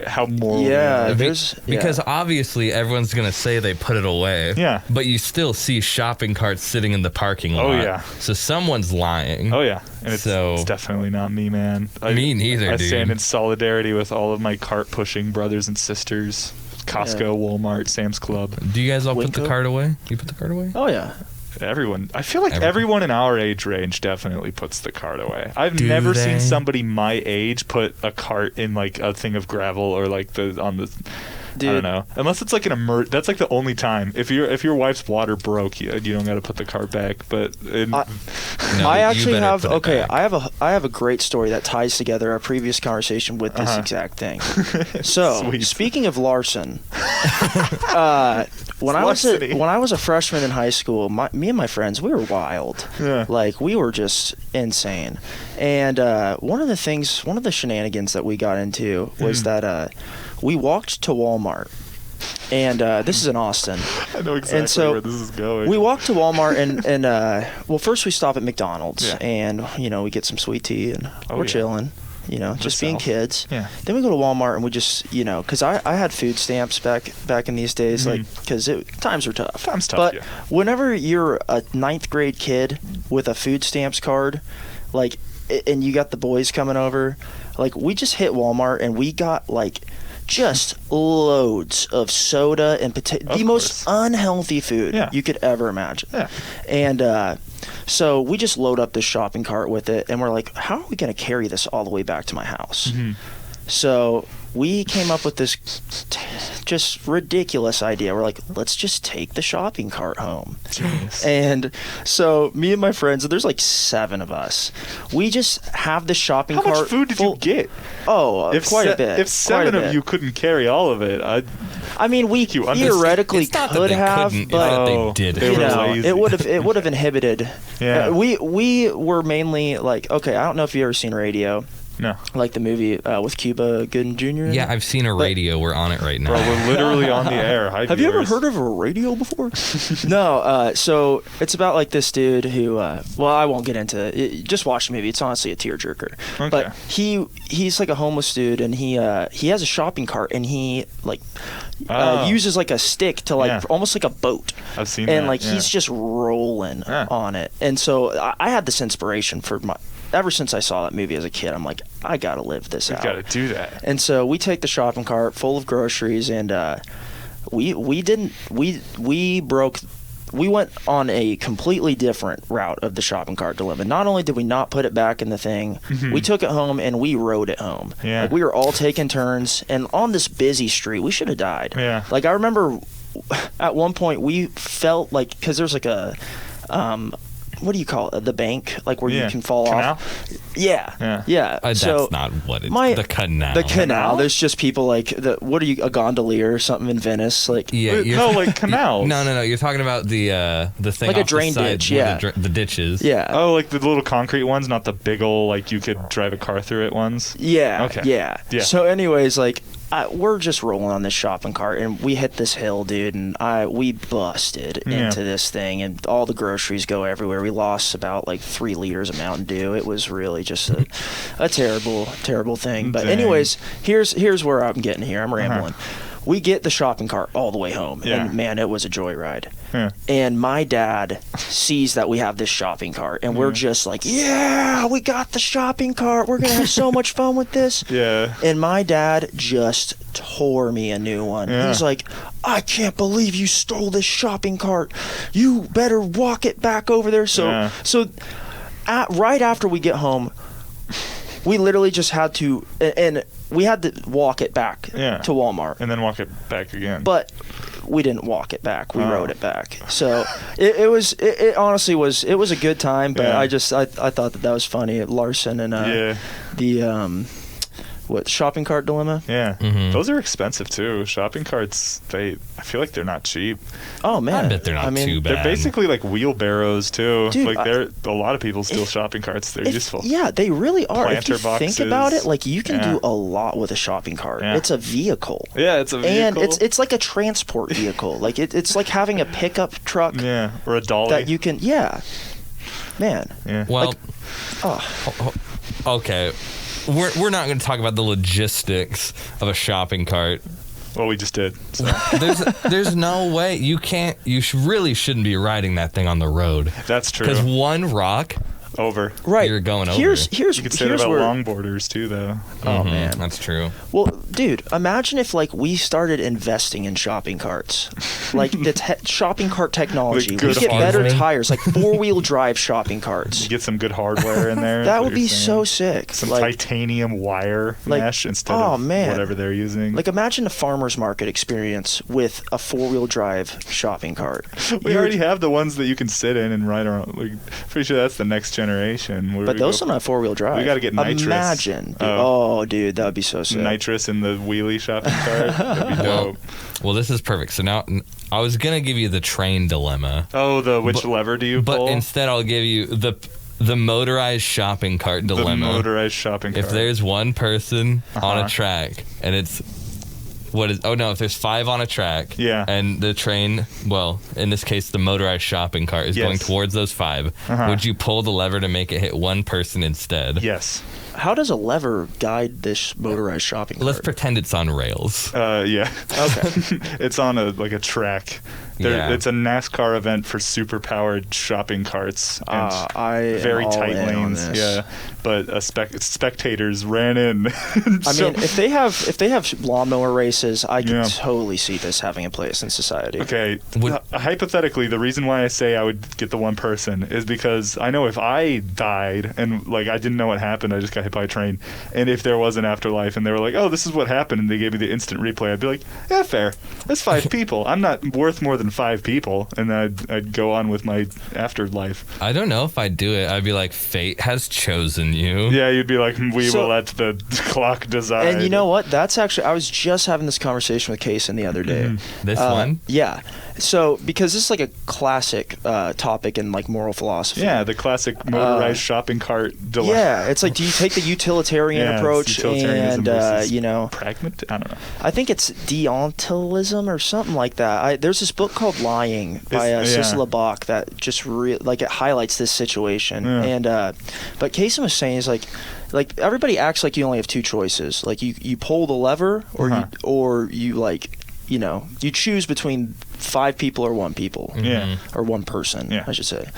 [SPEAKER 3] How moral.
[SPEAKER 2] Yeah,
[SPEAKER 1] because obviously everyone's gonna say they put it away.
[SPEAKER 3] Yeah.
[SPEAKER 1] But you still see shopping carts sitting in the parking lot.
[SPEAKER 3] Oh yeah.
[SPEAKER 1] So someone's lying.
[SPEAKER 3] Oh yeah. And it's definitely not me, man.
[SPEAKER 1] Me neither,
[SPEAKER 3] I
[SPEAKER 1] dude.
[SPEAKER 3] stand in solidarity with all of my cart-pushing brothers and sisters. Costco, Walmart, Sam's Club.
[SPEAKER 1] Do you guys all put the cart away? You put the cart away?
[SPEAKER 2] Oh, yeah.
[SPEAKER 3] Everyone. I feel like everyone in our age range definitely puts the cart away. I've never seen somebody my age put a cart in like a thing of gravel or like on the... Dude. I don't know. Unless it's like that's like the only time. If your wife's water broke, you don't got to put the cart back. But
[SPEAKER 2] I actually have I have a great story that ties together our previous conversation with this exact thing. So speaking of Larson, when I was a freshman in high school, me and my friends, we were wild. Yeah. Like we were just insane. And one of the shenanigans that we got into was that we walked to Walmart, and this is in Austin.
[SPEAKER 3] I know exactly where this is going.
[SPEAKER 2] We walked to Walmart, and well, first we stop at McDonald's, and we get some sweet tea, and we're chilling, just being kids. Yeah. Then we go to Walmart, and we just, because I had food stamps back in these days, because times were tough.
[SPEAKER 3] Times tough.
[SPEAKER 2] But whenever you're a 9th grade kid with a food stamps card, like, and you got the boys coming over, like we just hit Walmart, and we got like just loads of soda and the most unhealthy food you could ever imagine. Yeah. And so we just load up this shopping cart with it, and we're like, how are we going to carry this all the way back to my house? So we came up with this just ridiculous idea. We're like, let's just take the shopping cart home. Jeez. And so me and my friends, there's like 7 of us. We just have the shopping cart.
[SPEAKER 3] How much food did you get?
[SPEAKER 2] Oh, quite a bit.
[SPEAKER 3] If 7 of you couldn't carry all of it,
[SPEAKER 2] I mean, we theoretically could have, but
[SPEAKER 1] they did.
[SPEAKER 2] It would have inhibited. Yeah. We were mainly like, okay, I don't know if you've ever seen Radio.
[SPEAKER 3] No.
[SPEAKER 2] Like the movie with Cuba Gooding Jr.
[SPEAKER 1] Yeah, I've seen a radio. We're on it right now.
[SPEAKER 3] Bro, we're literally on the air. Hi,
[SPEAKER 2] have you ever heard of a radio before? No. So it's about like this dude who, well, I won't get into it. Just watch the movie. It's honestly a tearjerker. Okay. But he's like a homeless dude, and he has a shopping cart, and he like uses like a stick to like almost like a boat.
[SPEAKER 3] I've seen
[SPEAKER 2] and
[SPEAKER 3] that.
[SPEAKER 2] Like he's just rolling on it. And so I had this inspiration for ever since I saw that movie as a kid. I'm like, I gotta live this out.
[SPEAKER 3] You gotta do that.
[SPEAKER 2] And so we take the shopping cart full of groceries, and we went on a completely different route of the shopping cart dilemma. Not only did we not put it back in the thing, we took it home and we rode it home. Yeah. Like we were all taking turns, and on this busy street, we should have died. Yeah. Like I remember at one point we felt like, because there's like a what do you call it? The bank, like where you can fall off. Yeah.
[SPEAKER 1] So that's not what it's. The canal.
[SPEAKER 2] The canal. There's just people like a gondolier or something in Venice, like
[SPEAKER 3] like canals.
[SPEAKER 1] No. You're talking about the thing
[SPEAKER 2] like
[SPEAKER 1] off
[SPEAKER 2] a drain
[SPEAKER 1] the side,
[SPEAKER 2] ditch. Yeah,
[SPEAKER 1] the ditches.
[SPEAKER 2] Yeah.
[SPEAKER 3] Oh, like the little concrete ones, not the big old like you could drive a car through it ones.
[SPEAKER 2] Yeah. Okay. Yeah. So, anyways, like. We're just rolling on this shopping cart, and we hit this hill, dude, and we busted into this thing, and all the groceries go everywhere. We lost about like 3 liters of Mountain Dew. It was really just a terrible thing. But anyways, here's where I'm getting here. I'm rambling. We get the shopping cart all the way home, and man, it was a joyride. Yeah. And my dad sees that we have this shopping cart, and we're just like, yeah, we got the shopping cart. We're going to have so much fun with this. Yeah. And my dad just tore me a new one. Yeah. He's like, I can't believe you stole this shopping cart. You better walk it back over there. So right after we get home, we literally just had to, and we had to walk it back to Walmart.
[SPEAKER 3] And then walk it back again.
[SPEAKER 2] But we didn't walk it back. We rode it back. So it honestly was a good time, but I thought that was funny. Larson and the shopping cart dilemma?
[SPEAKER 3] Yeah. Those are expensive too. Shopping carts, I feel like they're not cheap.
[SPEAKER 2] Oh man.
[SPEAKER 1] I bet they're not too bad.
[SPEAKER 3] They're basically like wheelbarrows too. Dude, like a lot of people steal shopping carts. They're useful.
[SPEAKER 2] Yeah, they really are.
[SPEAKER 3] Planter
[SPEAKER 2] if you
[SPEAKER 3] boxes.
[SPEAKER 2] think about it, like you can do a lot with a shopping cart. Yeah. It's a vehicle.
[SPEAKER 3] Yeah, it's a vehicle.
[SPEAKER 2] And it's like a transport vehicle. Like it's like having a pickup truck.
[SPEAKER 3] Yeah, or a dolly.
[SPEAKER 2] That you can, man.
[SPEAKER 1] Yeah. Well, okay. We're not going to talk about the logistics of a shopping cart.
[SPEAKER 3] Well, we just did. So.
[SPEAKER 1] There's no way you can't. You really shouldn't be riding that thing on the road.
[SPEAKER 3] That's true.
[SPEAKER 1] Because one rock
[SPEAKER 3] Over.
[SPEAKER 2] Right.
[SPEAKER 1] You're going over.
[SPEAKER 2] Here's
[SPEAKER 3] You could say that about
[SPEAKER 2] where,
[SPEAKER 3] longboarders too, though.
[SPEAKER 2] Oh man,
[SPEAKER 1] that's true.
[SPEAKER 2] Well, dude, imagine if like we started investing in shopping carts, like the shopping cart technology.
[SPEAKER 3] Like
[SPEAKER 2] we
[SPEAKER 3] good
[SPEAKER 2] get better
[SPEAKER 1] hardware.
[SPEAKER 2] tires, like 4-wheel drive shopping carts.
[SPEAKER 3] You get some good hardware in there.
[SPEAKER 2] That would be so sick.
[SPEAKER 3] Some
[SPEAKER 2] like,
[SPEAKER 3] titanium wire mesh instead of whatever they're using.
[SPEAKER 2] Like imagine a farmer's market experience with a 4-wheel drive shopping cart.
[SPEAKER 3] We already have the ones that you can sit in and ride around. Like, pretty sure that's the next generation.
[SPEAKER 2] But those don't have 4-wheel drive.
[SPEAKER 3] We got to get nitrous.
[SPEAKER 2] Imagine. Dude. Oh, dude, that would be so sick.
[SPEAKER 3] Nitrous in the wheelie shopping cart. That'd be dope.
[SPEAKER 1] Well, this is perfect. So now I was gonna give you the train dilemma.
[SPEAKER 3] Oh, which lever do you pull?
[SPEAKER 1] But instead, I'll give you the motorized shopping cart dilemma.
[SPEAKER 3] The motorized shopping cart.
[SPEAKER 1] If there's one person on a track and it's if there's 5 on a track, and the train, well, in this case, the motorized shopping cart is going towards those 5, would you pull the lever to make it hit one person instead?
[SPEAKER 3] Yes.
[SPEAKER 2] How does a lever guide this motorized shopping cart?
[SPEAKER 1] Let's pretend it's on rails.
[SPEAKER 3] Yeah.
[SPEAKER 2] Okay.
[SPEAKER 3] It's on a track. It's a NASCAR event for super-powered shopping carts and very tight lanes. Yeah, but spectators ran in.
[SPEAKER 2] I mean, if they have lawnmower races, I can totally see this having a place in society.
[SPEAKER 3] Okay, hypothetically, the reason why I say I would get the one person is because I know if I died and like I didn't know what happened, I just got hit by a train, and if there was an afterlife and they were like, oh, this is what happened, and they gave me the instant replay, I'd be like, yeah, fair. That's 5 people. I'm not worth more than 5 people, and I'd go on with my afterlife.
[SPEAKER 1] I don't know if I'd do it. I'd be like, fate has chosen you.
[SPEAKER 3] Yeah, you'd be like, we will let the clock decide.
[SPEAKER 2] And you know what? That's actually, I was just having this conversation with Kaysen the other day.
[SPEAKER 1] This one?
[SPEAKER 2] Yeah. So, because this is like a classic topic in like moral philosophy.
[SPEAKER 3] Yeah, the classic motorized shopping cart dilemma.
[SPEAKER 2] Yeah, it's like, do you take the utilitarian approach and,
[SPEAKER 3] pragmatic? I don't know.
[SPEAKER 2] I think it's deontalism or something like that. There's this book called Lying by Sissela Bach that just it highlights this situation. Yeah. And but Kaysen was saying is like everybody acts like you only have 2 choices. Like you pull the lever or you choose between 5 people or 1 people.
[SPEAKER 3] Yeah.
[SPEAKER 2] Or 1 person, I should say.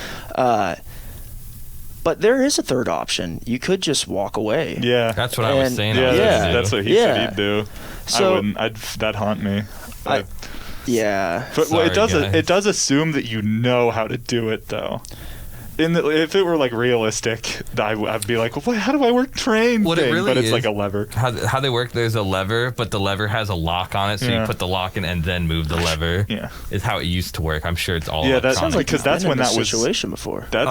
[SPEAKER 2] But there is a third option. You could just walk away.
[SPEAKER 3] Yeah.
[SPEAKER 1] That's what I was saying.
[SPEAKER 3] That's what he said he'd do.
[SPEAKER 2] So,
[SPEAKER 3] I wouldn't. That'd haunt me.
[SPEAKER 2] Yeah.
[SPEAKER 3] But it does assume that you know how to do it, though. If it were like realistic, I'd be like, well, how do I work train?
[SPEAKER 1] What it really
[SPEAKER 3] but it's
[SPEAKER 1] is,
[SPEAKER 3] like a lever.
[SPEAKER 1] How they work? There's a lever, but the lever has a lock on it, so you put the lock in and then move the lever.
[SPEAKER 3] Yeah,
[SPEAKER 1] is how it used to work. I'm sure it's all.
[SPEAKER 2] Yeah, that
[SPEAKER 3] sounds like because that's when that was
[SPEAKER 2] situation before.
[SPEAKER 3] That's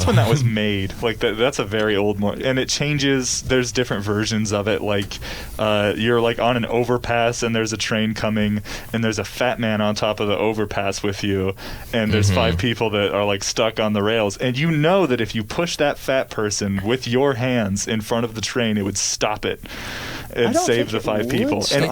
[SPEAKER 3] when that was made. Like that's a very old and it changes. There's different versions of it. Like you're like on an overpass and there's a train coming and there's a fat man on top of the overpass with you, and there's 5 people that are like stuck on the rails, and you know that if you push that fat person with your hands in front of the train, it would stop it and save the 5 people. And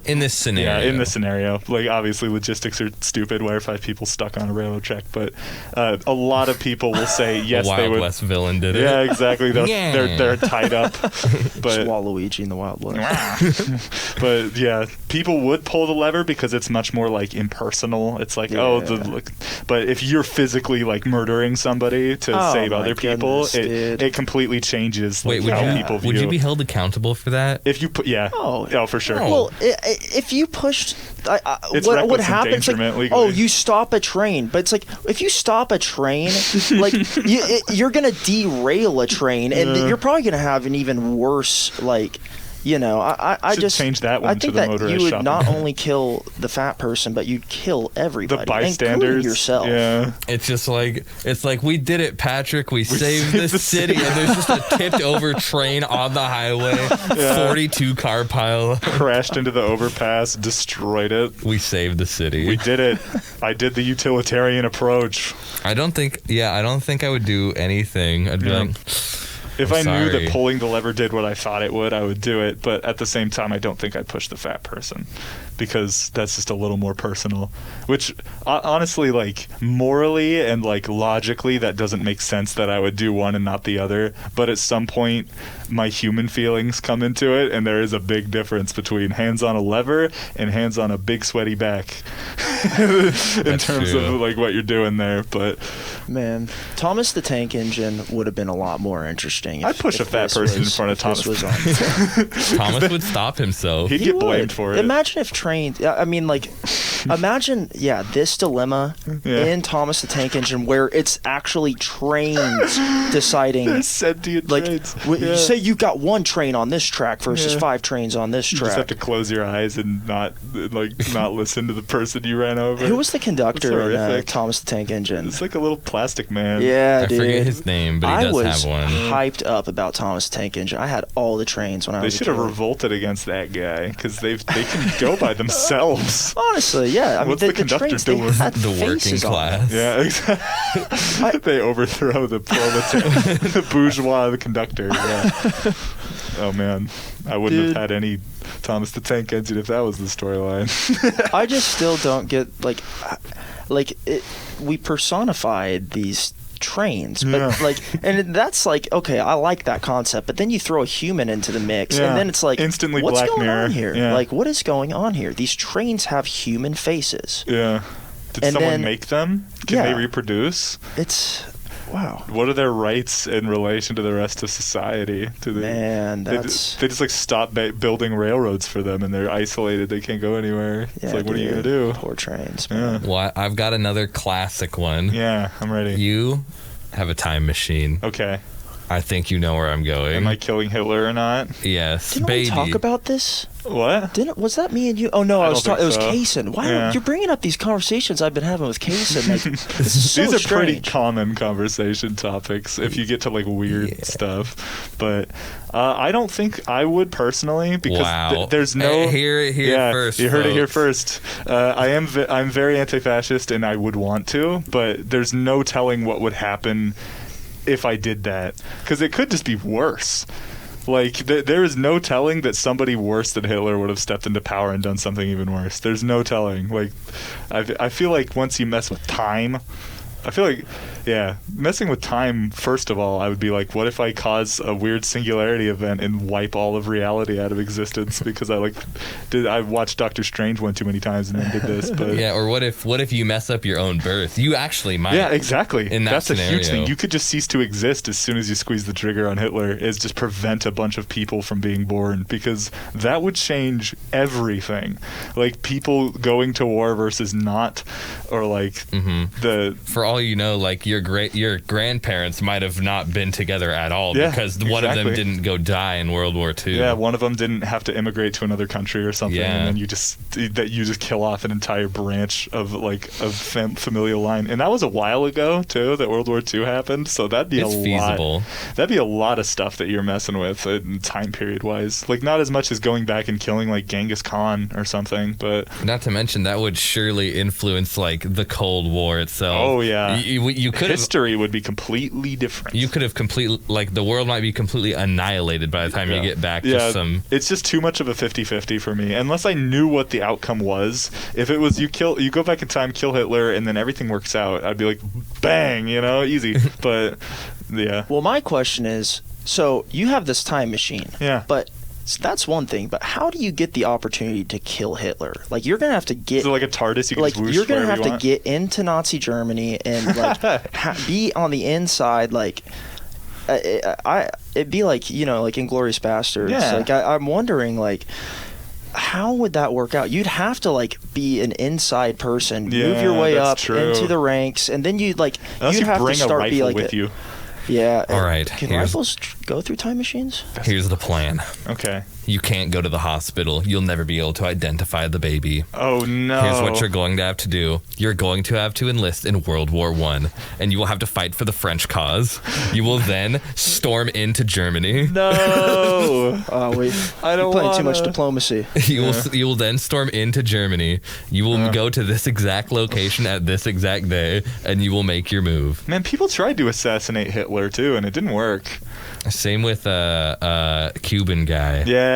[SPEAKER 1] in this scenario,
[SPEAKER 3] like obviously logistics are stupid. Why are 5 people stuck on a railroad track? But a lot of people will say yes,
[SPEAKER 1] Wild
[SPEAKER 3] they would.
[SPEAKER 1] West villain did it.
[SPEAKER 3] Yeah, exactly. They're tied up. But
[SPEAKER 2] Waluigi in the Wild West.
[SPEAKER 3] But yeah, people would pull the lever because it's much more like impersonal. It's like but if you're physically like murdering somebody to save other people, it completely changes how people view.
[SPEAKER 1] Would you be held accountable for that?
[SPEAKER 3] If you put, for sure.
[SPEAKER 2] Well, if you pushed, what happens? Like, you stop a train, but it's like if you stop a train, like you're gonna derail a train, and you're probably gonna have an even worse I just
[SPEAKER 3] change that one.
[SPEAKER 2] I think that you would not only kill the fat person, but you'd kill everybody,
[SPEAKER 3] the bystanders,
[SPEAKER 2] including yourself.
[SPEAKER 3] Yeah,
[SPEAKER 1] it's like we did it, Patrick. We saved the city, and there's just a tipped over train on the highway. 42 car pile
[SPEAKER 3] crashed into the overpass, destroyed it.
[SPEAKER 1] We saved the city.
[SPEAKER 3] We did it. I did the utilitarian approach.
[SPEAKER 1] I don't think I would do anything. I'd be like,
[SPEAKER 3] if I knew that pulling the lever did what I thought it would, I would do it. But at the same time, I don't think I'd push the fat person because that's just a little more personal. Which, honestly, like, morally and, like, logically, that doesn't make sense that I would do one and not the other. But at some point, my human feelings come into it, and there is a big difference between hands on a lever and hands on a big sweaty back in terms of, like, what you're doing there. But
[SPEAKER 2] Man, Thomas the Tank Engine would have been a lot more interesting.
[SPEAKER 3] I'd push a fat person in front of Thomas.
[SPEAKER 1] Thomas would stop himself.
[SPEAKER 3] He'd get blamed for it.
[SPEAKER 2] Imagine if trains. I mean, like, imagine, this dilemma in Thomas the Tank Engine where it's actually trains deciding.
[SPEAKER 3] They're sentient trains.
[SPEAKER 2] You say you got one train on this track versus 5 trains on this track.
[SPEAKER 3] You just have to close your eyes and not listen to the person you ran over.
[SPEAKER 2] Who was the conductor in Thomas the Tank Engine?
[SPEAKER 3] It's like a little plastic man.
[SPEAKER 2] Yeah, dude.
[SPEAKER 1] I forget his name, but he does have one.
[SPEAKER 2] I was hyped up about Thomas the Tank Engine. I had all the trains when I was a kid.
[SPEAKER 3] They should have revolted against that guy because they can go by themselves.
[SPEAKER 2] Honestly, yeah. I mean,
[SPEAKER 3] What's the conductor doing?
[SPEAKER 1] The working class.
[SPEAKER 3] Yeah, exactly. They overthrow the proletariat, the bourgeois, the conductor. Yeah. Oh man, I wouldn't have had any Thomas the Tank Engine if that was the storyline.
[SPEAKER 2] I just still don't get we personified these trains, but and that's okay, I like that concept, but then you throw a human into the mix, and then it's
[SPEAKER 3] instantly
[SPEAKER 2] what's
[SPEAKER 3] Black
[SPEAKER 2] going
[SPEAKER 3] Mirror
[SPEAKER 2] on here?
[SPEAKER 3] Yeah.
[SPEAKER 2] What is going on here? These trains have human faces.
[SPEAKER 3] Yeah. Did someone make them? Can they reproduce?
[SPEAKER 2] It's wow.
[SPEAKER 3] What are their rights in relation to the rest of society?
[SPEAKER 2] Man,
[SPEAKER 3] they just stop building railroads for them, and they're isolated. They can't go anywhere. It's what are you gonna do?
[SPEAKER 2] Poor trains, man.
[SPEAKER 1] Yeah. Well, I've got another classic one.
[SPEAKER 3] Yeah, I'm ready.
[SPEAKER 1] You have a time machine.
[SPEAKER 3] Okay.
[SPEAKER 1] I think you know where I'm going.
[SPEAKER 3] Am I killing Hitler or not?
[SPEAKER 1] Yes.
[SPEAKER 2] Didn't we talk about this?
[SPEAKER 3] What?
[SPEAKER 2] Was that me and you? Oh no, it was Kaysen. Why you're bringing up these conversations I've been having with Kaysen? This is so
[SPEAKER 3] these are
[SPEAKER 2] strange.
[SPEAKER 3] pretty common conversation topics if you get to weird stuff. But I don't think I would personally, because there's no.
[SPEAKER 1] Hear it here first.
[SPEAKER 3] You heard
[SPEAKER 1] folks.
[SPEAKER 3] it here first. I'm very anti-fascist, and I would want to, but there's no telling what would happen if I did that, because it could just be worse. There is no telling that somebody worse than Hitler would have stepped into power and done something even worse. There's no telling. I feel like once you mess with time, messing with time, first of all, I would be what if I cause a weird singularity event and wipe all of reality out of existence because I watched Doctor Strange one too many times and then did this. But
[SPEAKER 1] or what if you mess up your own birth? You actually might.
[SPEAKER 3] Yeah, exactly.
[SPEAKER 1] In that
[SPEAKER 3] That's
[SPEAKER 1] scenario.
[SPEAKER 3] a huge thing. You could just cease to exist as soon as you squeeze the trigger on Hitler. Is just prevent a bunch of people from being born, because that would change everything. People going to war versus not, or
[SPEAKER 1] for all you know, your grandparents might have not been together at all because one of them didn't go die in World War II.
[SPEAKER 3] Yeah, one of them didn't have to immigrate to another country or something, and then you just kill off an entire branch of familial line. And that was a while ago too that World War II happened, so that'd be feasible. That'd be a lot of stuff that you're messing with time period wise. Not as much as going back and killing Genghis Khan or something, but
[SPEAKER 1] not to mention that would surely influence the Cold War itself.
[SPEAKER 3] Oh yeah.
[SPEAKER 1] You could
[SPEAKER 3] history would be completely different.
[SPEAKER 1] You could have the world might be completely annihilated by the time you get back.
[SPEAKER 3] It's just too much of a 50-50 for me. Unless I knew what the outcome was. If it was you go back in time, kill Hitler, and then everything works out, I'd be bang, easy. But yeah.
[SPEAKER 2] Well, my question is, so you have this time machine.
[SPEAKER 3] Yeah.
[SPEAKER 2] But that's one thing, but how do you get the opportunity to kill Hitler? You're gonna have to get.
[SPEAKER 3] Is it like a TARDIS? You can just whoosh
[SPEAKER 2] you're gonna have
[SPEAKER 3] to
[SPEAKER 2] get into Nazi Germany and be on the inside. It'd be Inglourious Bastards.
[SPEAKER 3] Yeah.
[SPEAKER 2] I'm wondering how would that work out? You'd have to be an inside person, move your way up into the ranks, and then you'd you'd have to start be
[SPEAKER 3] with you.
[SPEAKER 2] Yeah.
[SPEAKER 1] All right.
[SPEAKER 2] Can rifles go through time machines?
[SPEAKER 1] Here's the plan.
[SPEAKER 3] Okay.
[SPEAKER 1] You can't go to the hospital. You'll never be able to identify the baby.
[SPEAKER 3] Oh, no.
[SPEAKER 1] Here's what you're going to have to do. You're going to have to enlist in World War I, and you will have to fight for the French cause. You will then storm into Germany.
[SPEAKER 3] No.
[SPEAKER 2] Wait. I don't want too much diplomacy.
[SPEAKER 1] You will then storm into Germany. You will go to this exact location at this exact day, and you will make your move.
[SPEAKER 3] Man, people tried to assassinate Hitler, too, and it didn't work.
[SPEAKER 1] Same with a Cuban guy.
[SPEAKER 3] Yeah.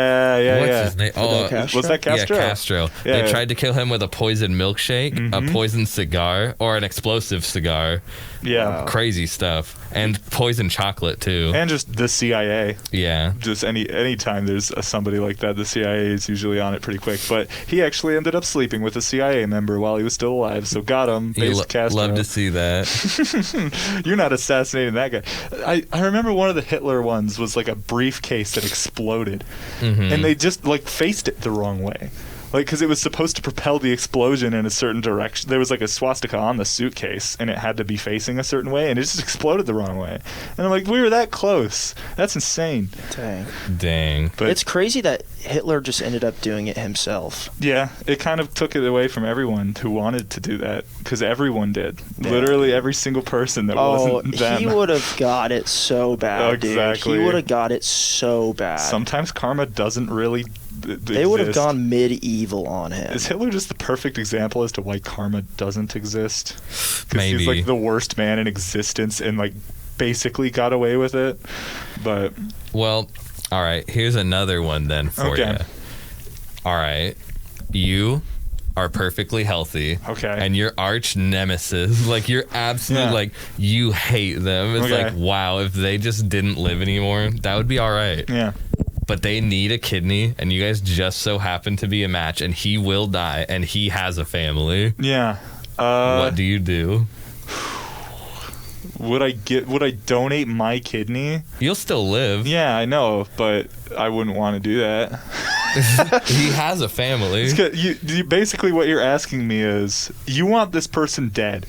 [SPEAKER 3] What's
[SPEAKER 1] his name?
[SPEAKER 3] Oh, was that Castro?
[SPEAKER 1] Yeah, Castro. They tried to kill him with a poison milkshake, a poison cigar, or an explosive cigar.
[SPEAKER 3] Yeah.
[SPEAKER 1] Crazy stuff. And poison chocolate, too.
[SPEAKER 3] And just the CIA.
[SPEAKER 1] Yeah.
[SPEAKER 3] Just any time there's somebody like that, the CIA is usually on it pretty quick. But he actually ended up sleeping with a CIA member while he was still alive, so got him. Based Castro.
[SPEAKER 1] Love to see that.
[SPEAKER 3] You're not assassinating that guy. I remember one of the Hitler ones was like a briefcase that exploded. And they just like faced it the wrong way. Like, because it was supposed to propel the explosion in a certain direction. There was like a swastika on the suitcase, and it had to be facing a certain way, and it just exploded the wrong way. And I'm like, we were that close. That's insane.
[SPEAKER 2] Dang.
[SPEAKER 3] But
[SPEAKER 2] it's crazy that Hitler just ended up doing it himself.
[SPEAKER 3] Yeah, it kind of took it away from everyone who wanted to do that, because everyone did. Yeah. Literally every single person that wasn't them.
[SPEAKER 2] He would have got it so bad,
[SPEAKER 3] exactly.
[SPEAKER 2] Dude. He would have got it so bad.
[SPEAKER 3] Sometimes karma doesn't really
[SPEAKER 2] They would have gone medieval on him.
[SPEAKER 3] Is Hitler just the perfect example as to why karma doesn't exist?
[SPEAKER 1] Maybe.
[SPEAKER 3] He's like the worst man in existence and like basically got away with it. But
[SPEAKER 1] well, all right, here's another one then for you. All right, you are perfectly healthy.
[SPEAKER 3] Okay.
[SPEAKER 1] And your arch nemesis, like you're absolutely like you hate them. It's like, wow, if they just didn't live anymore, that would be all right.
[SPEAKER 3] Yeah.
[SPEAKER 1] But they need a kidney, and you guys just so happen to be a match, and he will die, and he has a family.
[SPEAKER 3] Yeah.
[SPEAKER 1] What do you do?
[SPEAKER 3] Would I donate my kidney?
[SPEAKER 1] You'll still live.
[SPEAKER 3] Yeah, I know, but I wouldn't want to do that.
[SPEAKER 1] He has a family.
[SPEAKER 3] You basically what you're asking me is you want this person dead.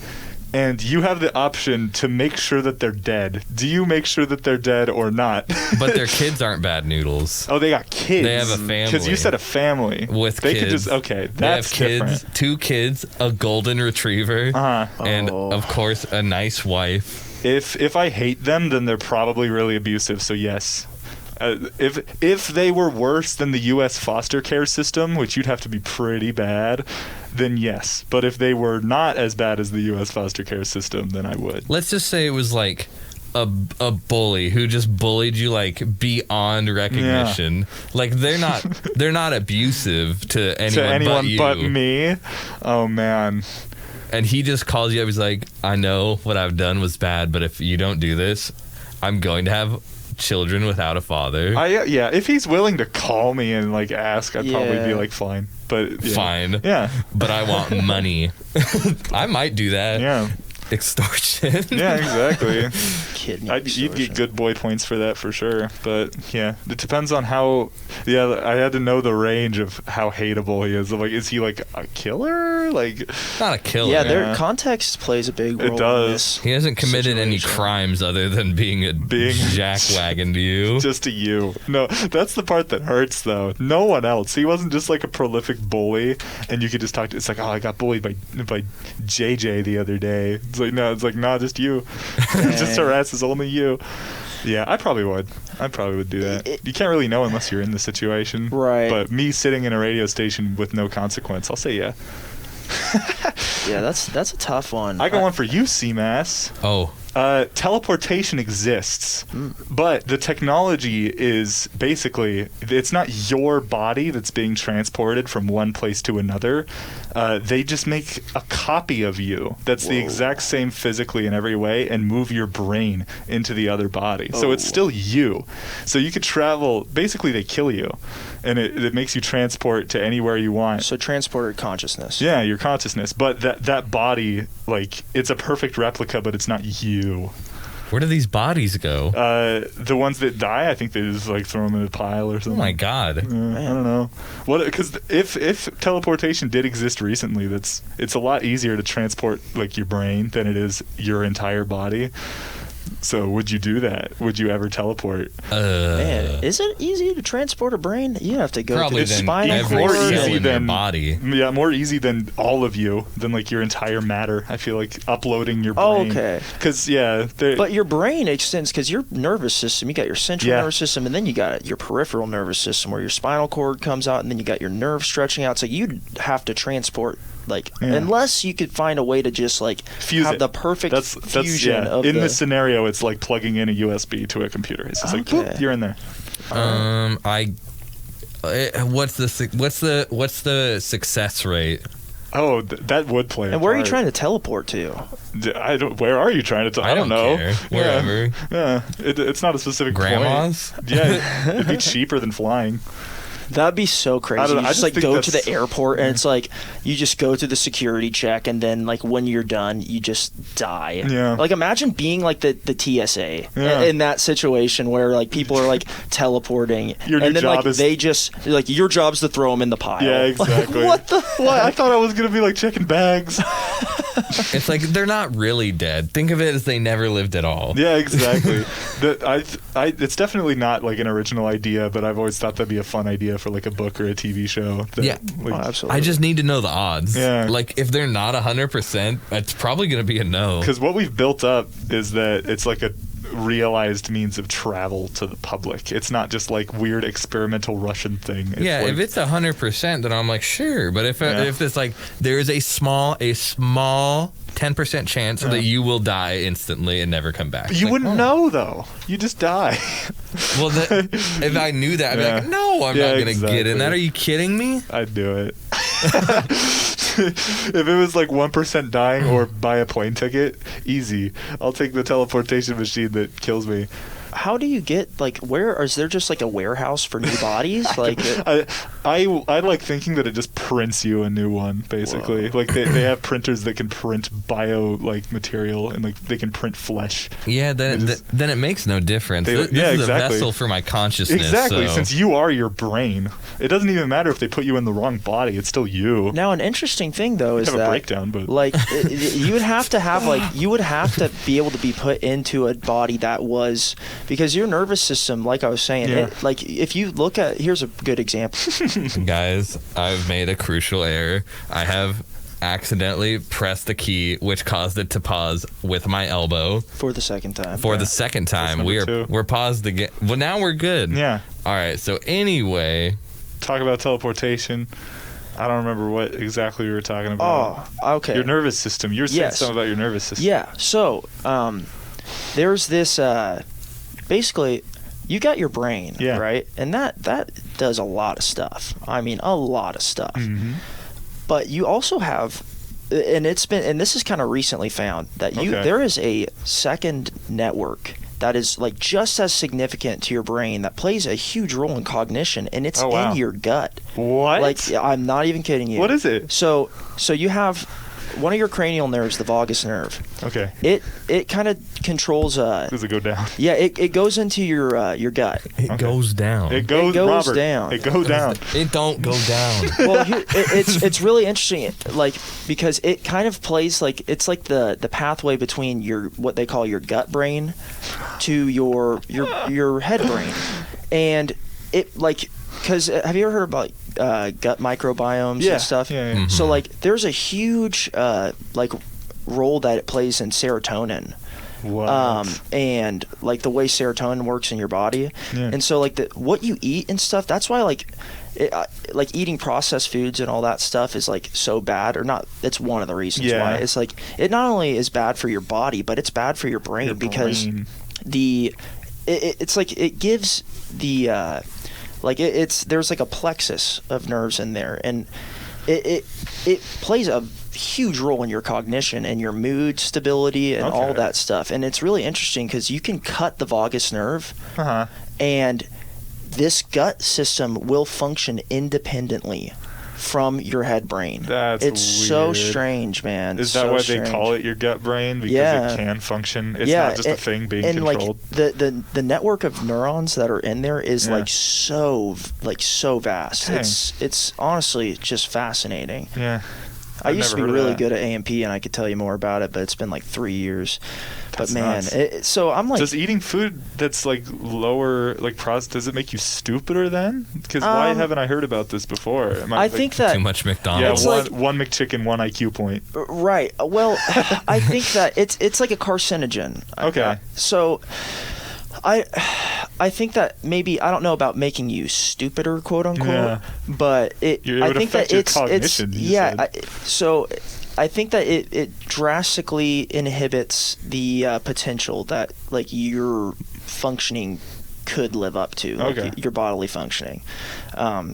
[SPEAKER 3] And you have the option to make sure that they're dead. Do you make sure that they're dead or not?
[SPEAKER 1] But their kids aren't bad noodles.
[SPEAKER 3] Oh, they got kids.
[SPEAKER 1] They have a family.
[SPEAKER 3] Because you said a family.
[SPEAKER 1] With
[SPEAKER 3] they
[SPEAKER 1] kids.
[SPEAKER 3] Could just, okay, that's
[SPEAKER 1] they have kids,
[SPEAKER 3] different.
[SPEAKER 1] 2 kids, a golden retriever, and, of course, a nice wife.
[SPEAKER 3] If I hate them, then they're probably really abusive, so yes. If they were worse than the U.S. foster care system, which you'd have to be pretty bad, then yes. But if they were not as bad as the U.S. foster care system, then I would.
[SPEAKER 1] Let's just say it was like a bully who just bullied you like beyond recognition. Yeah. Like they're not abusive to anyone
[SPEAKER 3] but me. Oh man.
[SPEAKER 1] And he just calls you up. He's like, I know what I've done was bad, but if you don't do this, I'm going to have children without a father.
[SPEAKER 3] Yeah, if he's willing to call me and like ask, I'd probably be like fine. But
[SPEAKER 1] fine.
[SPEAKER 3] Yeah.
[SPEAKER 1] But I want money. I might do that.
[SPEAKER 3] Yeah.
[SPEAKER 1] Extortion.
[SPEAKER 3] Yeah, exactly.
[SPEAKER 2] You'd
[SPEAKER 3] get good boy points for that for sure. But yeah, it depends on how. Yeah, I had to know the range of how hateable he is. Like, is he like a killer? Like,
[SPEAKER 1] not a killer.
[SPEAKER 2] Yeah, their context plays a big role.
[SPEAKER 3] It does.
[SPEAKER 2] In this
[SPEAKER 1] he hasn't committed any crimes other than being jackwagon to you.
[SPEAKER 3] Just to you. No, that's the part that hurts though. No one else. He wasn't just like a prolific bully, and you could just talk to. It's like, oh, I got bullied by JJ the other day. It's like, no, just you. Just harasses only you. Yeah, I probably would do that. You can't really know unless you're in the situation.
[SPEAKER 2] Right.
[SPEAKER 3] But me sitting in a radio station with no consequence, I'll say yeah.
[SPEAKER 2] Yeah, that's a tough one.
[SPEAKER 3] I got one for you, C-Mass.
[SPEAKER 1] Oh.
[SPEAKER 3] Teleportation exists, but the technology is basically, it's not your body that's being transported from one place to another. They just make a copy of you that's the exact same physically in every way and move your brain into the other body. So it's still you. So you could travel, basically they kill you, and it makes you transport to anywhere you want.
[SPEAKER 2] So transported consciousness.
[SPEAKER 3] Yeah, your consciousness. But that body, like, it's a perfect replica, but it's not you.
[SPEAKER 1] Where do these bodies go?
[SPEAKER 3] The ones that die, I think they just like throw them in a pile or something.
[SPEAKER 1] Oh my god!
[SPEAKER 3] I don't know. Because if teleportation did exist recently, it's a lot easier to transport like your brain than it is your entire body. So would you do that? Would you ever teleport?
[SPEAKER 2] Man, is it easy to transport a brain? You have to go through the spinal cord.
[SPEAKER 1] More easy than body.
[SPEAKER 3] Yeah, more easy than all of you, than like your entire matter. I feel like uploading your brain.
[SPEAKER 2] Oh, okay.
[SPEAKER 3] Because
[SPEAKER 2] but your brain extends because your nervous system. You got your central nervous system, and then you got your peripheral nervous system, where your spinal cord comes out, and then you got your nerve stretching out. So you'd have to transport. Unless you could find a way to just
[SPEAKER 3] fuse
[SPEAKER 2] have the perfect fusion of
[SPEAKER 3] in this scenario, it's like plugging in a USB to a computer. It's just like, boop, you're in there.
[SPEAKER 1] what's the success rate?
[SPEAKER 3] Oh, that would play.
[SPEAKER 2] And where are you trying to teleport to?
[SPEAKER 3] Where are you trying to? I don't know.
[SPEAKER 1] Care. Wherever.
[SPEAKER 3] Yeah. It's not a specific
[SPEAKER 1] Grandma's?
[SPEAKER 3] point. Yeah, it'd be cheaper than flying.
[SPEAKER 2] That'd be so crazy. You just like go to the airport and it's like you just go through the security check and then like when you're done you just die.
[SPEAKER 3] Yeah.
[SPEAKER 2] Like imagine being like the TSA in that situation where like people are like teleporting and then like they just like your job's to throw them in the pile.
[SPEAKER 3] Yeah, exactly.
[SPEAKER 2] Like, what the?
[SPEAKER 3] What? I thought I was gonna be like checking bags.
[SPEAKER 1] It's like they're not really dead. Think of it as they never lived at all.
[SPEAKER 3] Yeah, exactly. It's definitely not like an original idea, but I've always thought that'd be a fun idea for like a book or a TV show.
[SPEAKER 2] Absolutely.
[SPEAKER 1] I just need to know the odds.
[SPEAKER 3] Yeah.
[SPEAKER 1] Like if they're not 100%, it's probably going to be a no.
[SPEAKER 3] Because what we've built up is that it's like a realized means of travel to the public. It's not just like weird experimental Russian thing. It's
[SPEAKER 1] like, if it's 100%, then I'm like, sure. But if it's like there is a small 10% chance that you will die instantly and never come back.
[SPEAKER 3] You wouldn't know though. You just die.
[SPEAKER 1] Well, if I knew that, I'd be like, no, I'm not going to get in that. Are you kidding me?
[SPEAKER 3] I'd do it. If it was like 1% dying or buy a plane ticket, easy. I'll take the teleportation machine that kills me.
[SPEAKER 2] How do you get like is there just like a warehouse for new bodies? Like
[SPEAKER 3] I like thinking that it just prints you a new one basically. Whoa. Like they have printers that can print bio like material and like they can print flesh.
[SPEAKER 1] Yeah, then it makes no difference. This is
[SPEAKER 3] exactly.
[SPEAKER 1] a vessel for my consciousness.
[SPEAKER 3] Exactly,
[SPEAKER 1] so.
[SPEAKER 3] Since you are your brain, it doesn't even matter if they put you in the wrong body. It's still you.
[SPEAKER 2] Now, an interesting thing though is that
[SPEAKER 3] a breakdown, but
[SPEAKER 2] like you would have to be able to be put into a body that was. Because your nervous system, like I was saying, like if you look at, here's a good example.
[SPEAKER 1] Guys, I've made a crucial error. I have accidentally pressed the key, which caused it to pause with my elbow.
[SPEAKER 2] For the second time.
[SPEAKER 1] The second time. We're paused again. Well, now we're good.
[SPEAKER 3] Yeah.
[SPEAKER 1] All right. So anyway.
[SPEAKER 3] Talk about teleportation. I don't remember what exactly we were talking about.
[SPEAKER 2] Oh, okay.
[SPEAKER 3] Your nervous system. You were saying something about your nervous system.
[SPEAKER 2] Yeah. So, there's this... basically, you got your brain, right? And that does a lot of stuff. I mean, a lot of stuff. Mm-hmm. But you also have, and this is kind of recently found that there is a second network that is like just as significant to your brain that plays a huge role in cognition, and it's in your gut.
[SPEAKER 3] What?
[SPEAKER 2] Like, I'm not even kidding you.
[SPEAKER 3] What is it?
[SPEAKER 2] So you have one of your cranial nerves, the vagus nerve.
[SPEAKER 3] Okay.
[SPEAKER 2] It kind of controls.
[SPEAKER 3] Does it go down?
[SPEAKER 2] Yeah, it goes into your gut.
[SPEAKER 1] It goes down.
[SPEAKER 3] It goes
[SPEAKER 2] down.
[SPEAKER 3] It goes down.
[SPEAKER 1] It don't go down.
[SPEAKER 2] Well, it's really interesting, like because it kind of plays like it's like the pathway between your what they call your gut brain to your head brain, and it like because have you ever heard about gut microbiomes and stuff?
[SPEAKER 3] Yeah.
[SPEAKER 1] Mm-hmm.
[SPEAKER 2] So like there's a huge like role that it plays in serotonin.
[SPEAKER 3] What?
[SPEAKER 2] And like the way serotonin works in your body. Yeah. And so like what you eat and stuff, that's why like eating processed foods and all that stuff is like so bad, or not. It's one of the reasons why. It's like it not only is bad for your body, but it's bad for your brain because it's like it gives the there's like a plexus of nerves in there, and it plays a huge role in your cognition and your mood stability and all that stuff. And it's really interesting because you can cut the vagus nerve, and this gut system will function independently from your head brain.
[SPEAKER 3] It's
[SPEAKER 2] weird. So strange, man.
[SPEAKER 3] Is that why they call it your gut brain? Because it can function. It's not just a thing being controlled.
[SPEAKER 2] Like the network of neurons that are in there is like so vast. Dang. It's honestly just fascinating.
[SPEAKER 3] Yeah.
[SPEAKER 2] I used to be really good at A&P, and I could tell you more about it, but it's been like 3 years. But man, so I'm like,
[SPEAKER 3] does eating food that's like lower, like processed, does it make you stupider then? Because why haven't I heard about this before?
[SPEAKER 2] I think that
[SPEAKER 1] too much McDonald's.
[SPEAKER 3] Yeah, one McChicken, 1 IQ point.
[SPEAKER 2] Right. Well, I think that it's like a carcinogen.
[SPEAKER 3] Okay.
[SPEAKER 2] So I think that maybe, I don't know about making you stupider, quote unquote, but I think that it's so I think that it drastically inhibits the potential that like you're functioning could live up to, like your bodily functioning.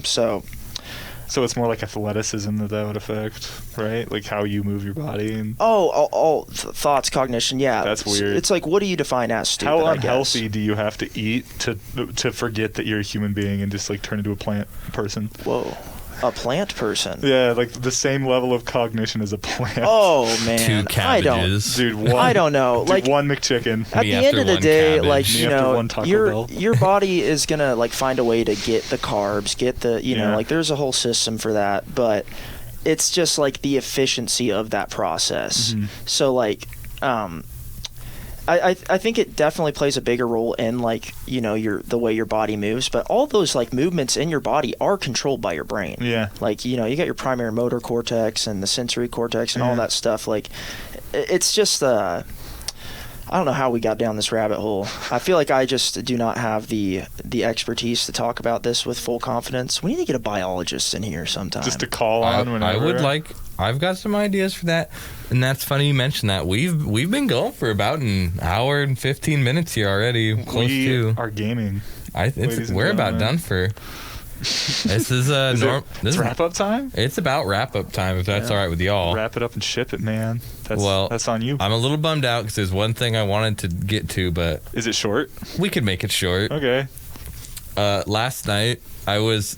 [SPEAKER 3] So it's more like athleticism that would affect, right? Like how you move your body. And
[SPEAKER 2] Thoughts, cognition, yeah.
[SPEAKER 3] That's weird.
[SPEAKER 2] It's like, what do you define as stupid,
[SPEAKER 3] how unhealthy do you have to eat to forget that you're a human being and just like turn into a plant person?
[SPEAKER 2] Whoa. A plant person?
[SPEAKER 3] Yeah, like the same level of cognition as a plant.
[SPEAKER 2] Oh, man.
[SPEAKER 1] 2 cabbages.
[SPEAKER 2] I don't know.
[SPEAKER 3] Dude,
[SPEAKER 2] like
[SPEAKER 3] 1 McChicken.
[SPEAKER 2] At the end of the day,
[SPEAKER 1] cabbage.
[SPEAKER 2] like, you know,
[SPEAKER 3] your
[SPEAKER 2] body is going to, like, find a way to get the carbs, get the, you know, like, there's a whole system for that. But it's just, like, the efficiency of that process. Mm-hmm. So, like, I think it definitely plays a bigger role in, like, you know, the way your body moves, but all those, like, movements in your body are controlled by your brain.
[SPEAKER 3] Yeah.
[SPEAKER 2] Like, you know, you got your primary motor cortex and the sensory cortex and all that stuff. Like, it's just I don't know how we got down this rabbit hole. I feel like I just do not have the expertise to talk about this with full confidence. We need to get a biologist in here sometime.
[SPEAKER 3] Just to call on whenever.
[SPEAKER 1] I've got some ideas for that, and that's funny you mentioned that. We've been going for about an hour and 15 minutes here already.
[SPEAKER 3] We are gaming.
[SPEAKER 1] We're about done for. This is
[SPEAKER 3] it's wrap up time.
[SPEAKER 1] It's about wrap up time, if that's all right with y'all.
[SPEAKER 3] Wrap it up and ship it, man. That's on you.
[SPEAKER 1] I'm a little bummed out because there's one thing I wanted to get to, but
[SPEAKER 3] is it short?
[SPEAKER 1] We could make it short.
[SPEAKER 3] Okay.
[SPEAKER 1] Last night I was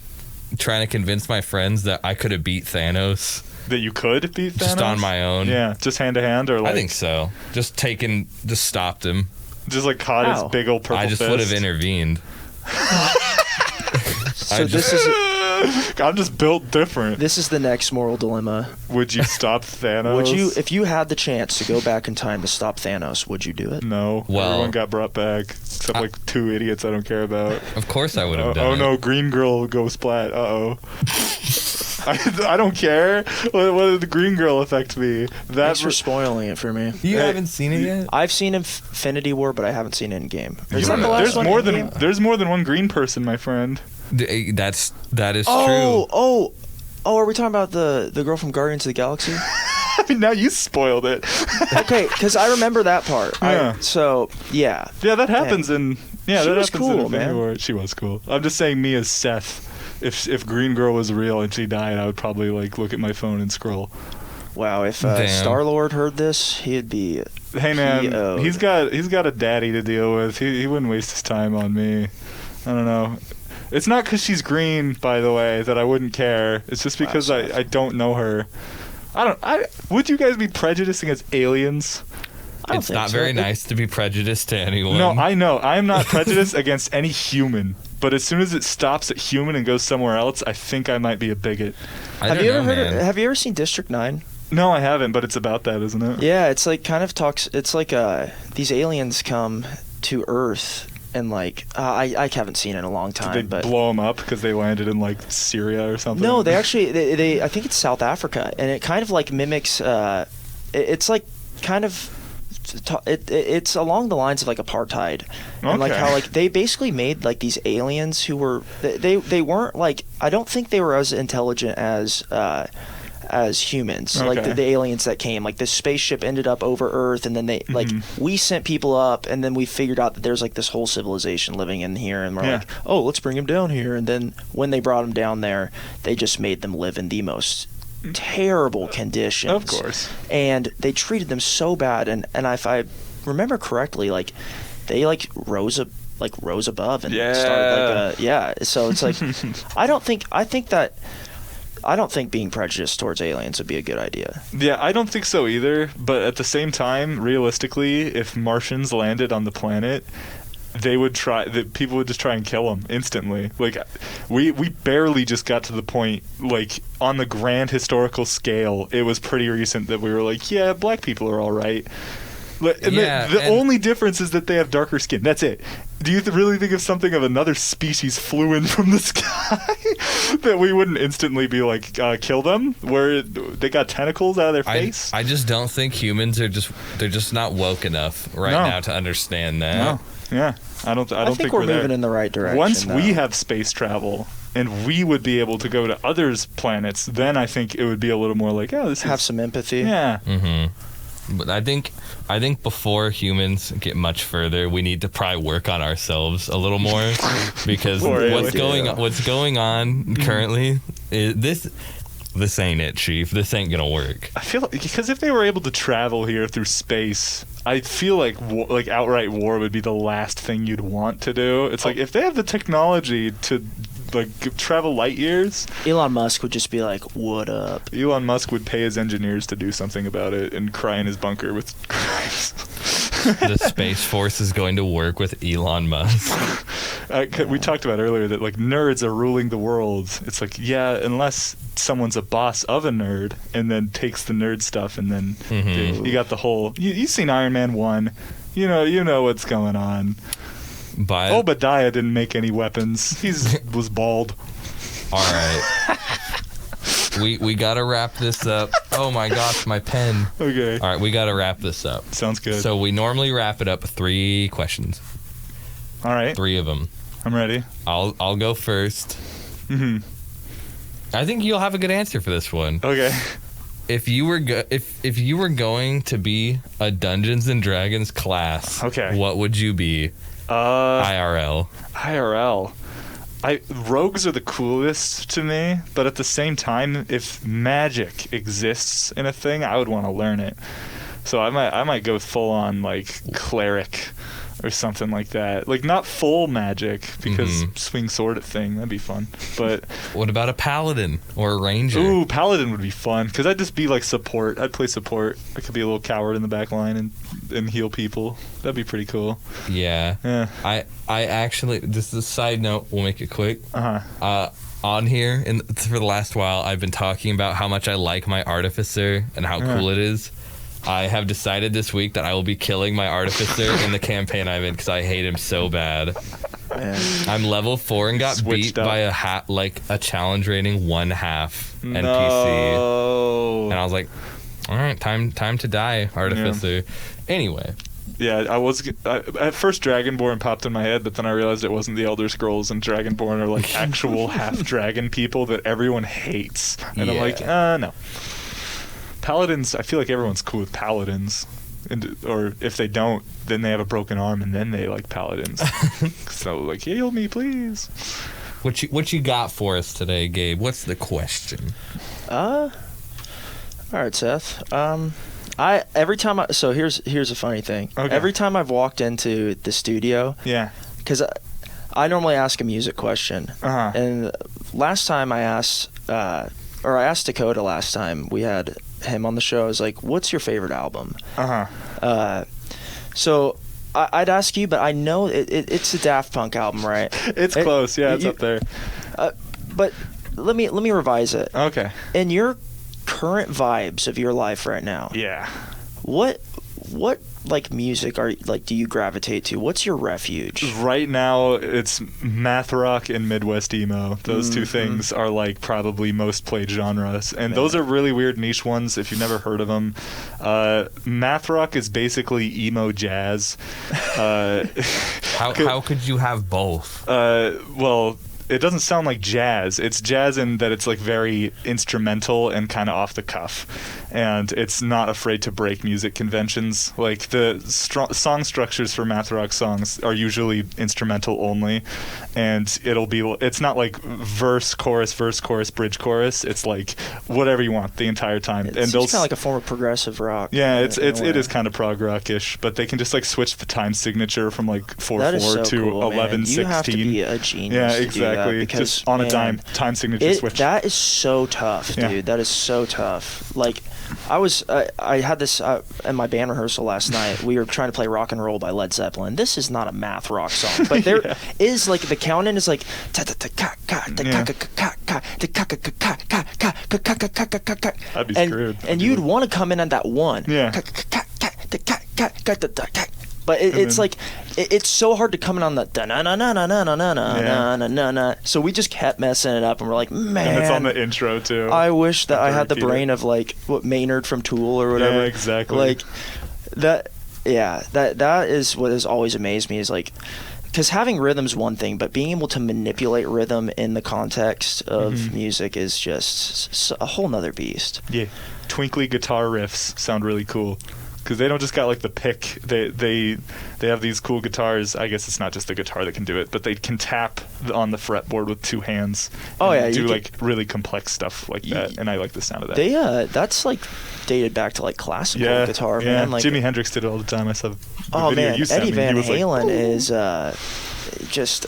[SPEAKER 1] trying to convince my friends that I could have beat Thanos.
[SPEAKER 3] That you could beat Thanos?
[SPEAKER 1] Just on my own.
[SPEAKER 3] Yeah, just hand to hand, or like.
[SPEAKER 1] I think so. Just stopped him.
[SPEAKER 3] Just like caught his big old purple fist.
[SPEAKER 1] I just would have intervened.
[SPEAKER 3] I'm just built different.
[SPEAKER 2] This is the next moral dilemma.
[SPEAKER 3] Would you stop Thanos?
[SPEAKER 2] If you had the chance to go back in time to stop Thanos, would you do it?
[SPEAKER 3] No. Well, everyone got brought back except like 2 idiots I don't care about.
[SPEAKER 1] Of course I would have done it.
[SPEAKER 3] Oh no, green girl go splat. Uh-oh. I don't care. What did the green girl affect me?
[SPEAKER 2] Thanks for spoiling it for me.
[SPEAKER 1] You haven't seen it yet?
[SPEAKER 2] I've seen Infinity War, but I haven't seen Endgame. Is that the
[SPEAKER 3] last
[SPEAKER 2] one?
[SPEAKER 3] There's more than one green person, my friend.
[SPEAKER 1] That is true.
[SPEAKER 2] Oh, are we talking about the girl from Guardians of the Galaxy?
[SPEAKER 3] I mean, now you spoiled it.
[SPEAKER 2] Okay, because I remember that part.
[SPEAKER 3] Yeah.
[SPEAKER 2] Yeah,
[SPEAKER 3] that happens in. Yeah, that
[SPEAKER 2] was
[SPEAKER 3] happens
[SPEAKER 2] cool,
[SPEAKER 3] in Infinity
[SPEAKER 2] man.
[SPEAKER 3] War. She was cool. I'm just saying, me as Seth. If Green Girl was real and she died, I would probably like look at my phone and scroll.
[SPEAKER 2] Wow, if Star-Lord heard this, he'd be.
[SPEAKER 3] Hey man, he's got a daddy to deal with. He wouldn't waste his time on me. I don't know. It's not because she's green, by the way, that I wouldn't care. It's just because I don't know her. Would you guys be prejudiced against aliens?
[SPEAKER 1] It's not very nice to be prejudiced to anyone.
[SPEAKER 3] No, I know. I am not prejudiced against any human. But as soon as it stops at human and goes somewhere else, I think I might be a bigot.
[SPEAKER 2] Have you ever seen District 9?
[SPEAKER 3] No, I haven't, but it's about that, isn't it?
[SPEAKER 2] Yeah, it's like kind of talks. It's like these aliens come to Earth. And like, I haven't seen it in a long time.
[SPEAKER 3] Did they blow them up because they landed in like Syria or something?
[SPEAKER 2] No, they actually, I think it's South Africa, and it kind of like mimics. It's like kind of, it's along the lines of like apartheid, and like how like they basically made like these aliens who were they weren't like, I don't think they were as intelligent as humans, like the aliens that came. Like this spaceship ended up over Earth, and then they like we sent people up, and then we figured out that there's like this whole civilization living in here, and we're like, oh, let's bring them down here. And then when they brought them down there, they just made them live in the most terrible conditions,
[SPEAKER 3] of course, and
[SPEAKER 2] they treated them so bad. And if I remember correctly, like they like rose above and started like so it's like I don't think being prejudiced towards aliens would be a good idea.
[SPEAKER 3] Yeah, I don't think so either. But at the same time, realistically, if Martians landed on the planet, people would just try and kill them instantly. Like, we barely just got to the point, like, on the grand historical scale, it was pretty recent that we were like, yeah, black people are all right. The only difference is that they have darker skin. That's it. Do you really think if something of another species flew in from the sky that we wouldn't instantly be like, kill them? Where they got tentacles out of their face?
[SPEAKER 1] I just don't think humans are they're just not woke enough now to understand that.
[SPEAKER 3] No. Yeah. I don't think
[SPEAKER 2] we're moving in the right direction.
[SPEAKER 3] Once we have space travel and we would be able to go to others' planets, then I think it would be a little more like, this
[SPEAKER 2] have some empathy.
[SPEAKER 3] Yeah.
[SPEAKER 1] Mm-hmm. But I think before humans get much further, we need to probably work on ourselves a little more because what's going on currently is this ain't it, Chief. This ain't gonna work.
[SPEAKER 3] I feel like, because if they were able to travel here through space, I feel like outright war would be the last thing you'd want to do. It's like if they have the technology to like travel light years,
[SPEAKER 2] Elon Musk would just be like, "What up?"
[SPEAKER 3] Elon Musk would pay his engineers to do something about it and cry in his bunker with crimes.
[SPEAKER 1] The Space Force is going to work with Elon Musk.
[SPEAKER 3] We talked about earlier that like nerds are ruling the world. It's like, yeah, unless someone's a boss of a nerd and then takes the nerd stuff and then you got the whole. You've seen Iron Man 1. You know what's going on.
[SPEAKER 1] But
[SPEAKER 3] Obadiah didn't make any weapons. He was bald.
[SPEAKER 1] All right. We gotta wrap this up. Oh my gosh, my pen.
[SPEAKER 3] Okay.
[SPEAKER 1] All right, we gotta wrap this up.
[SPEAKER 3] Sounds good.
[SPEAKER 1] So we normally wrap it up with 3 questions.
[SPEAKER 3] All right.
[SPEAKER 1] 3 of them.
[SPEAKER 3] I'm ready.
[SPEAKER 1] I'll go first. I think you'll have a good answer for this one.
[SPEAKER 3] Okay.
[SPEAKER 1] If you were if you were going to be a Dungeons and Dragons class,
[SPEAKER 3] okay,
[SPEAKER 1] what would you be? IRL.
[SPEAKER 3] Rogues are the coolest to me, but at the same time, if magic exists in a thing, I would want to learn it. So I might go full on like cleric or something like that. Like not full magic because swing sword at thing, that'd be fun. But
[SPEAKER 1] what about a paladin or a ranger?
[SPEAKER 3] Ooh, paladin would be fun because I'd just be like support. I'd play support. I could be a little coward in the back line and heal people. That'd be pretty cool.
[SPEAKER 1] Yeah. I actually, this is a side note, we'll make it quick. On here for the last while, I've been talking about how much I like my artificer and how cool it is. I have decided this week that I will be killing my artificer in the campaign I'm in because I hate him so bad. I'm level 4 and got beat by a challenge rating 1/2 NPC. And I was like, all right, time to die, artificer. Anyway.
[SPEAKER 3] Yeah, at first Dragonborn popped in my head, but then I realized it wasn't the Elder Scrolls, and Dragonborn are like actual half-dragon people that everyone hates. And I'm like, no. Paladins, I feel like everyone's cool with paladins. Or if they don't, then they have a broken arm, and then they like paladins. So like, heal me, please.
[SPEAKER 1] What you got for us today, Gabe? What's the question?
[SPEAKER 2] All right, Seth. So here's a funny thing. Okay. Every time I've walked into the studio, because I normally ask a music question, and last time I asked Dakota last time we had him on the show, I was like, "What's your favorite album?" So I'd ask you, but I know it's a Daft Punk album, right?
[SPEAKER 3] It's close, yeah, it's up there.
[SPEAKER 2] But let me revise it.
[SPEAKER 3] Okay.
[SPEAKER 2] In your current vibes of your life right now, what like music do you gravitate to? What's your refuge?
[SPEAKER 3] Right now it's math rock and Midwest emo. Those two things are like probably most played genres, and those are really weird niche ones if you've never heard of them. Math rock is basically emo jazz.
[SPEAKER 1] How could you have both?
[SPEAKER 3] Well, it doesn't sound like jazz. It's jazz in that it's like very instrumental and kind of off the cuff, and it's not afraid to break music conventions. Like the song structures for math rock songs are usually instrumental only, and it's not like verse chorus bridge chorus. It's like whatever you want the entire time.
[SPEAKER 2] It's kind of like a form of progressive rock.
[SPEAKER 3] Yeah, it is kind of prog rockish, but they can just like switch the time signature from like 4/4 to 11/16.
[SPEAKER 2] You have to be a genius.
[SPEAKER 3] Yeah,
[SPEAKER 2] to
[SPEAKER 3] exactly.
[SPEAKER 2] Because,
[SPEAKER 3] just on a time signature switch.
[SPEAKER 2] That is so tough, dude. That is so tough. Like, I had this in my band rehearsal last night. We were trying to play Rock and Roll by Led Zeppelin. This is not a math rock song, but there is like the count-in is like
[SPEAKER 3] That'd be screwed.
[SPEAKER 2] And you'd want to come in at that one. But it's like it's so hard to come in on the da-na-na-na-na-na-na-na-na-na-na. So we just kept messing it up, and we're like, man.
[SPEAKER 3] And it's on the intro too.
[SPEAKER 2] I wish that I had the brain of like Maynard from Tool or whatever.
[SPEAKER 3] Yeah, exactly.
[SPEAKER 2] Like that. Yeah, that is what has always amazed me is like, because having rhythm's one thing, but being able to manipulate rhythm in the context of music is just a whole nother beast.
[SPEAKER 3] Yeah, twinkly guitar riffs sound really cool. because they don't just got like the pick. They have these cool guitars. I guess it's not just the guitar that can do it, but they can tap on the fretboard with 2 hands. Do like really complex stuff like that, and I like the sound of that.
[SPEAKER 2] That's like dated back to like classical guitar, man. Like
[SPEAKER 3] Jimi Hendrix did it all the time. I saw the video
[SPEAKER 2] man,
[SPEAKER 3] you sent
[SPEAKER 2] Eddie
[SPEAKER 3] me.
[SPEAKER 2] Van
[SPEAKER 3] He was
[SPEAKER 2] Halen
[SPEAKER 3] like,
[SPEAKER 2] is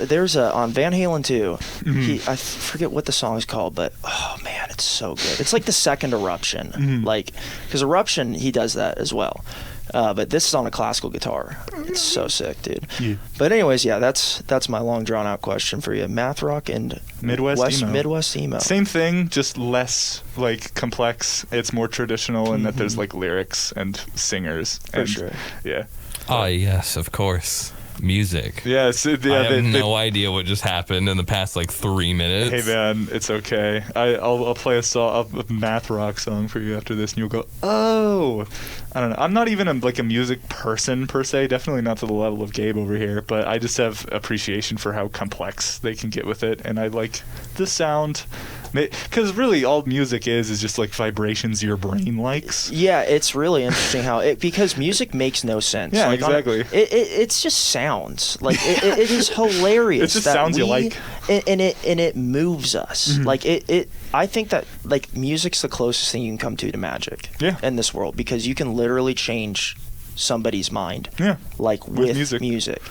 [SPEAKER 2] there's on Van Halen 2.
[SPEAKER 3] Mm-hmm.
[SPEAKER 2] I forget what the song is called, but oh man, it's so good. It's like the second Eruption, like because Eruption he does that as well. But this is on a classical guitar. It's so sick, dude. Yeah. But anyways, that's my long drawn out question for you. Math rock and
[SPEAKER 3] Midwest
[SPEAKER 2] emo.
[SPEAKER 3] Same thing, just less like complex. It's more traditional in that there's like lyrics and singers.
[SPEAKER 2] For sure.
[SPEAKER 3] Yeah.
[SPEAKER 1] Oh yes, of course. Music.
[SPEAKER 3] Yeah,
[SPEAKER 1] I have no idea what just happened in the past like 3 minutes.
[SPEAKER 3] Hey man, it's okay. I'll play a math rock song for you after this, and you'll go, oh. I don't know. I'm not even a music person per se. Definitely not to the level of Gabe over here. But I just have appreciation for how complex they can get with it, and I like the sound. Because really, all music is just like vibrations your brain likes.
[SPEAKER 2] Yeah, it's really interesting because music makes no sense.
[SPEAKER 3] Yeah,
[SPEAKER 2] like,
[SPEAKER 3] exactly.
[SPEAKER 2] It's just sounds. Like it is hilarious.
[SPEAKER 3] It just sounds you like,
[SPEAKER 2] and it moves us. Mm-hmm. Like it. I think that like music's the closest thing you can come to magic.
[SPEAKER 3] Yeah.
[SPEAKER 2] In this world, because you can literally change somebody's mind.
[SPEAKER 3] Yeah.
[SPEAKER 2] Like with music.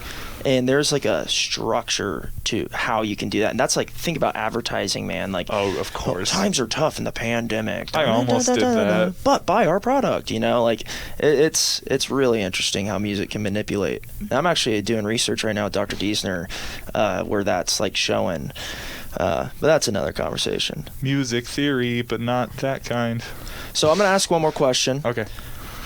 [SPEAKER 2] And there's like a structure to how you can do that. And that's like, think about advertising, man. Like,
[SPEAKER 3] oh, of course.
[SPEAKER 2] Times are tough in the pandemic.
[SPEAKER 3] I almost did that.
[SPEAKER 2] But buy our product, like it's really interesting how music can manipulate. I'm actually doing research right now with Dr. Diesner where that's like showing. But that's another conversation.
[SPEAKER 3] Music theory, but not that kind.
[SPEAKER 2] So I'm going to ask one more question.
[SPEAKER 3] Okay.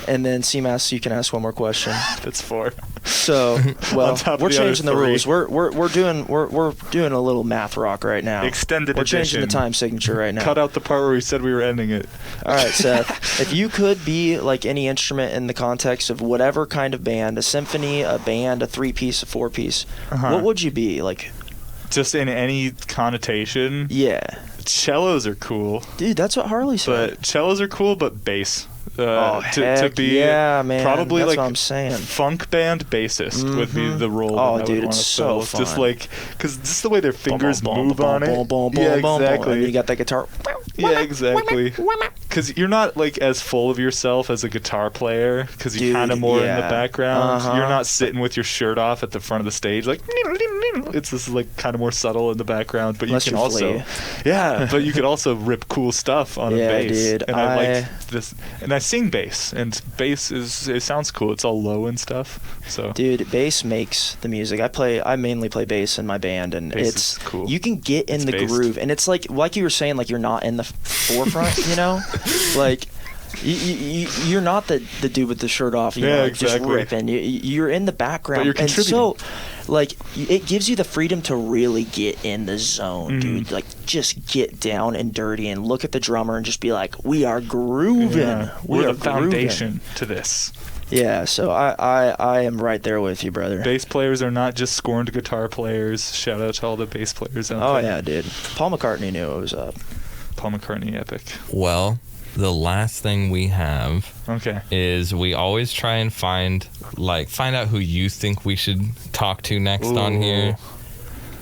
[SPEAKER 2] And then C-Mass, you can ask one more question.
[SPEAKER 3] That's 4.
[SPEAKER 2] So, well, we're changing the rules. We're doing a little math rock right now.
[SPEAKER 3] Extended
[SPEAKER 2] We're
[SPEAKER 3] edition.
[SPEAKER 2] changing the time signature right now.
[SPEAKER 3] Cut out the part where we said we were ending it.
[SPEAKER 2] All right, Seth. If you could be like any instrument in the context of whatever kind of band, a symphony, a band, a 3-piece, a 4-piece, what would you be like?
[SPEAKER 3] Just in any connotation?
[SPEAKER 2] Yeah.
[SPEAKER 3] Cellos are cool.
[SPEAKER 2] Dude, that's what Harley said.
[SPEAKER 3] But cellos are cool, but bass.
[SPEAKER 2] To be
[SPEAKER 3] man. Probably
[SPEAKER 2] that's
[SPEAKER 3] like
[SPEAKER 2] what I'm saying.
[SPEAKER 3] Funk band bassist would be the role.
[SPEAKER 2] Oh,
[SPEAKER 3] that
[SPEAKER 2] dude,
[SPEAKER 3] I would
[SPEAKER 2] it's so fun.
[SPEAKER 3] Just like, because just the way their fingers move on it.
[SPEAKER 2] Yeah,
[SPEAKER 3] exactly.
[SPEAKER 2] And you got that guitar.
[SPEAKER 3] Yeah, exactly. Because you're not like as full of yourself as a guitar player, because you're kind of more in the background. You're not sitting with your shirt off at the front of the stage like. It's just like kind of more subtle in the background, but you can also, but you could also rip cool stuff on a bass.
[SPEAKER 2] Dude,
[SPEAKER 3] and I like this, and I sing bass, and bass it sounds cool. It's all low and stuff. So,
[SPEAKER 2] dude, bass makes the music. I mainly play bass in my band, and
[SPEAKER 3] bass
[SPEAKER 2] it's
[SPEAKER 3] cool.
[SPEAKER 2] You can get in the groove, and it's like you were saying, like you're not in the forefront, like. You're not the dude with the shirt off, just ripping. You're in the background,
[SPEAKER 3] but you're contributing.
[SPEAKER 2] And so, like, it gives you the freedom to really get in the zone, dude. Like, just get down and dirty and look at the drummer and just be like, "We are grooving.
[SPEAKER 3] Yeah, we're the foundation to this."
[SPEAKER 2] Yeah, so I am right there with you, brother.
[SPEAKER 3] Bass players are not just scorned guitar players. Shout out to all the bass players out there.
[SPEAKER 2] Oh yeah, dude. Paul McCartney knew it was up.
[SPEAKER 3] Paul McCartney, epic.
[SPEAKER 1] Well. The last thing we have is we always try and find out who you think we should talk to next on here.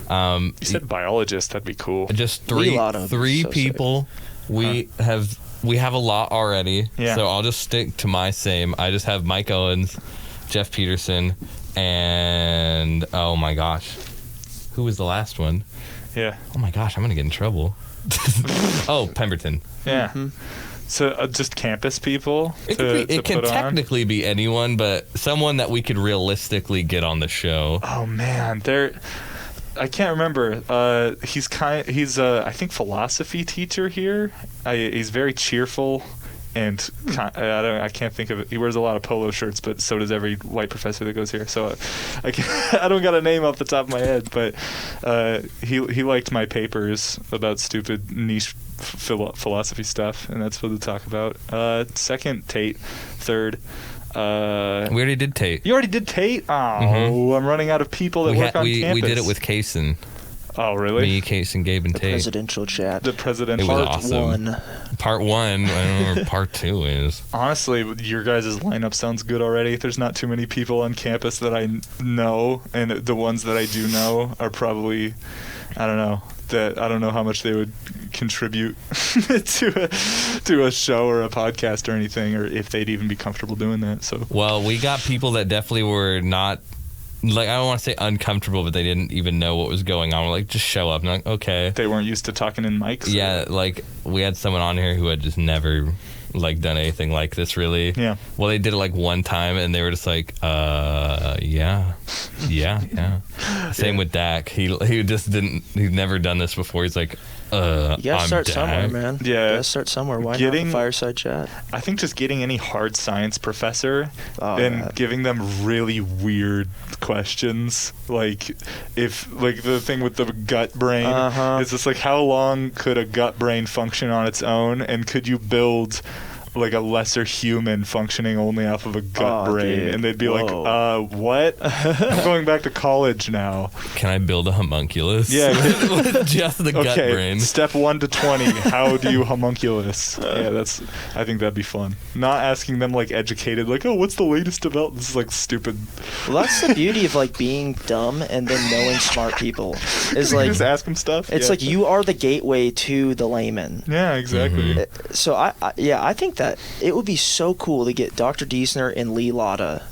[SPEAKER 3] You said biologist, that'd be cool.
[SPEAKER 1] Just three people. We have a lot already, so I'll just stick to my same. I just have Mike Owens, Jeff Peterson, and oh my gosh, who was the last one?
[SPEAKER 3] Yeah.
[SPEAKER 1] Oh my gosh, I'm gonna get in trouble. Oh, Pemberton.
[SPEAKER 3] Yeah. Mm-hmm. So just campus people?
[SPEAKER 1] It can technically be anyone, but someone that we could realistically get on the show.
[SPEAKER 3] Oh man, I can't remember. He's I think philosophy teacher here. He's very cheerful, and I can't think of it. He wears a lot of polo shirts, but so does every white professor that goes here. So I don't got a name off the top of my head, but he liked my papers about stupid niche philosophy stuff, and that's what to talk about. Second, Tate. Third, we
[SPEAKER 1] already did Tate.
[SPEAKER 3] You already did Tate? Oh, I'm running out of people that work on campus.
[SPEAKER 1] We did it with Kaysen.
[SPEAKER 3] Oh, really?
[SPEAKER 1] Me, Kaysen, Gabe, and Tate.
[SPEAKER 2] Presidential chat.
[SPEAKER 3] The presidential.
[SPEAKER 1] It was awesome.
[SPEAKER 2] 1.
[SPEAKER 1] part 1. I don't know where part 2 is.
[SPEAKER 3] Honestly, your guys' lineup sounds good already. There's not too many people on campus that I know, and the ones that I do know are probably, I don't know how much they would contribute to a show or a podcast or anything, or if they'd even be comfortable doing that. So,
[SPEAKER 1] well, we got people that definitely were not, like, I don't want to say uncomfortable, but they didn't even know what was going on. We're like, just show up. And I'm like, okay.
[SPEAKER 3] They weren't used to talking in mics?
[SPEAKER 1] Yeah, like, we had someone on here who had just never, like, done anything like this, really.
[SPEAKER 3] Yeah.
[SPEAKER 1] Well, they did it, like, one time, and they were just like, yeah. Same with Dak. He just didn't, he'd never done this before. He's like,
[SPEAKER 2] you gotta
[SPEAKER 1] I'm
[SPEAKER 2] start
[SPEAKER 1] Dak.
[SPEAKER 2] somewhere, man.
[SPEAKER 3] Yeah.
[SPEAKER 2] You gotta start somewhere. Why not the Fireside Chat?
[SPEAKER 3] I think just getting any hard science professor and giving them really weird questions, like if, like, the thing with the gut brain, it's just like, how long could a gut brain function on its own, and could you build like a lesser human functioning only off of a gut brain?
[SPEAKER 2] Dude.
[SPEAKER 3] And they'd be like, what? I'm going back to college now.
[SPEAKER 1] Can I build a homunculus?
[SPEAKER 3] Yeah.
[SPEAKER 1] With just the gut brain.
[SPEAKER 3] Step 1 to 20. How do you homunculus? I think that'd be fun. Not asking them like educated, like, oh, what's the latest development? This is like stupid.
[SPEAKER 2] Well, that's the beauty of like being dumb and then knowing smart people. Is like,
[SPEAKER 3] just ask them stuff.
[SPEAKER 2] It's like you are the gateway to the layman.
[SPEAKER 3] Yeah, exactly.
[SPEAKER 1] Mm-hmm.
[SPEAKER 2] So I think that it would be so cool to get Dr. Diesner and Lee Latta.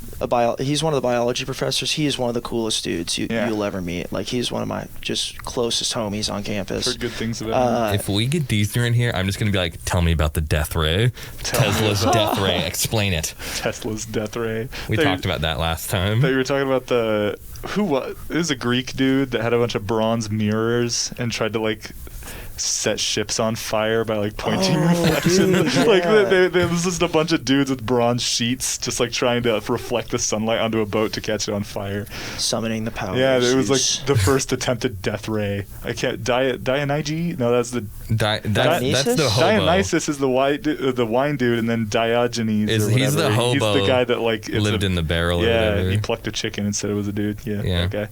[SPEAKER 2] He's one of the biology professors. He is one of the coolest dudes you'll ever meet. Like, he's one of my just closest homies on campus.
[SPEAKER 3] Heard good things about him.
[SPEAKER 1] If we get Diesner in here, I'm just going to be like, tell me about the death ray. Tesla's death ray. Explain it.
[SPEAKER 3] Tesla's death ray.
[SPEAKER 1] We talked about that last time.
[SPEAKER 3] You were talking about it was a Greek dude that had a bunch of bronze mirrors and tried to, like, set ships on fire by, like, pointing reflection.
[SPEAKER 2] Dude, yeah.
[SPEAKER 3] Like, there was just a bunch of dudes with bronze sheets just, like, trying to reflect the sunlight onto a boat to catch it on fire.
[SPEAKER 2] Summoning the power.
[SPEAKER 3] Yeah, it was like the first attempted death ray. I can't. Dionysus? No, that's the.
[SPEAKER 1] That's the hobo.
[SPEAKER 3] Dionysus is the wine dude, and then Diogenes.
[SPEAKER 1] He's the hobo.
[SPEAKER 3] He's the guy that, like,
[SPEAKER 1] lived in the barrel.
[SPEAKER 3] Yeah,
[SPEAKER 1] or whatever.
[SPEAKER 3] he plucked a chicken and said it was a dude. Yeah. Okay.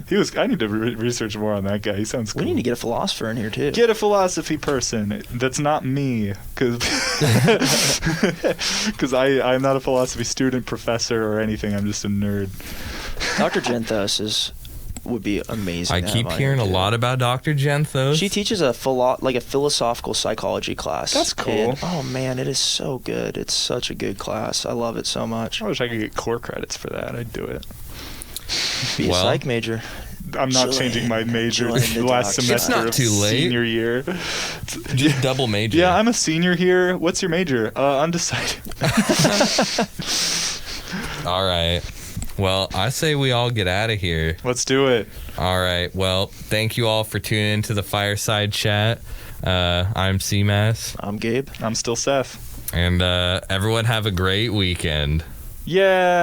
[SPEAKER 3] He was. I need to research more on that guy. He sounds cool.
[SPEAKER 2] We need to get a philosopher in here too.
[SPEAKER 3] Get a philosophy person. That's not me, because I'm not a philosophy student, professor, or anything. I'm just a nerd.
[SPEAKER 2] Dr. Genthos would be amazing.
[SPEAKER 1] I keep hearing a lot about Dr. Genthos.
[SPEAKER 2] She teaches a philosophical psychology class.
[SPEAKER 3] That's cool.
[SPEAKER 2] And, oh man, it is so good. It's such a good class. I love it so much.
[SPEAKER 3] I wish I could get core credits for that. I'd do it.
[SPEAKER 2] Be a psych major.
[SPEAKER 3] I'm not changing my major last semester.
[SPEAKER 1] It's not too late.
[SPEAKER 3] Senior year.
[SPEAKER 1] Just double major.
[SPEAKER 3] Yeah, I'm a senior here. What's your major? Undecided.
[SPEAKER 1] All right. Well, I say we all get out of here.
[SPEAKER 3] Let's do it.
[SPEAKER 1] All right. Well, thank you all for tuning into the Fireside Chat. I'm C-Mass.
[SPEAKER 2] I'm Gabe.
[SPEAKER 3] I'm still Seth.
[SPEAKER 1] And everyone have a great weekend.
[SPEAKER 3] Yeah.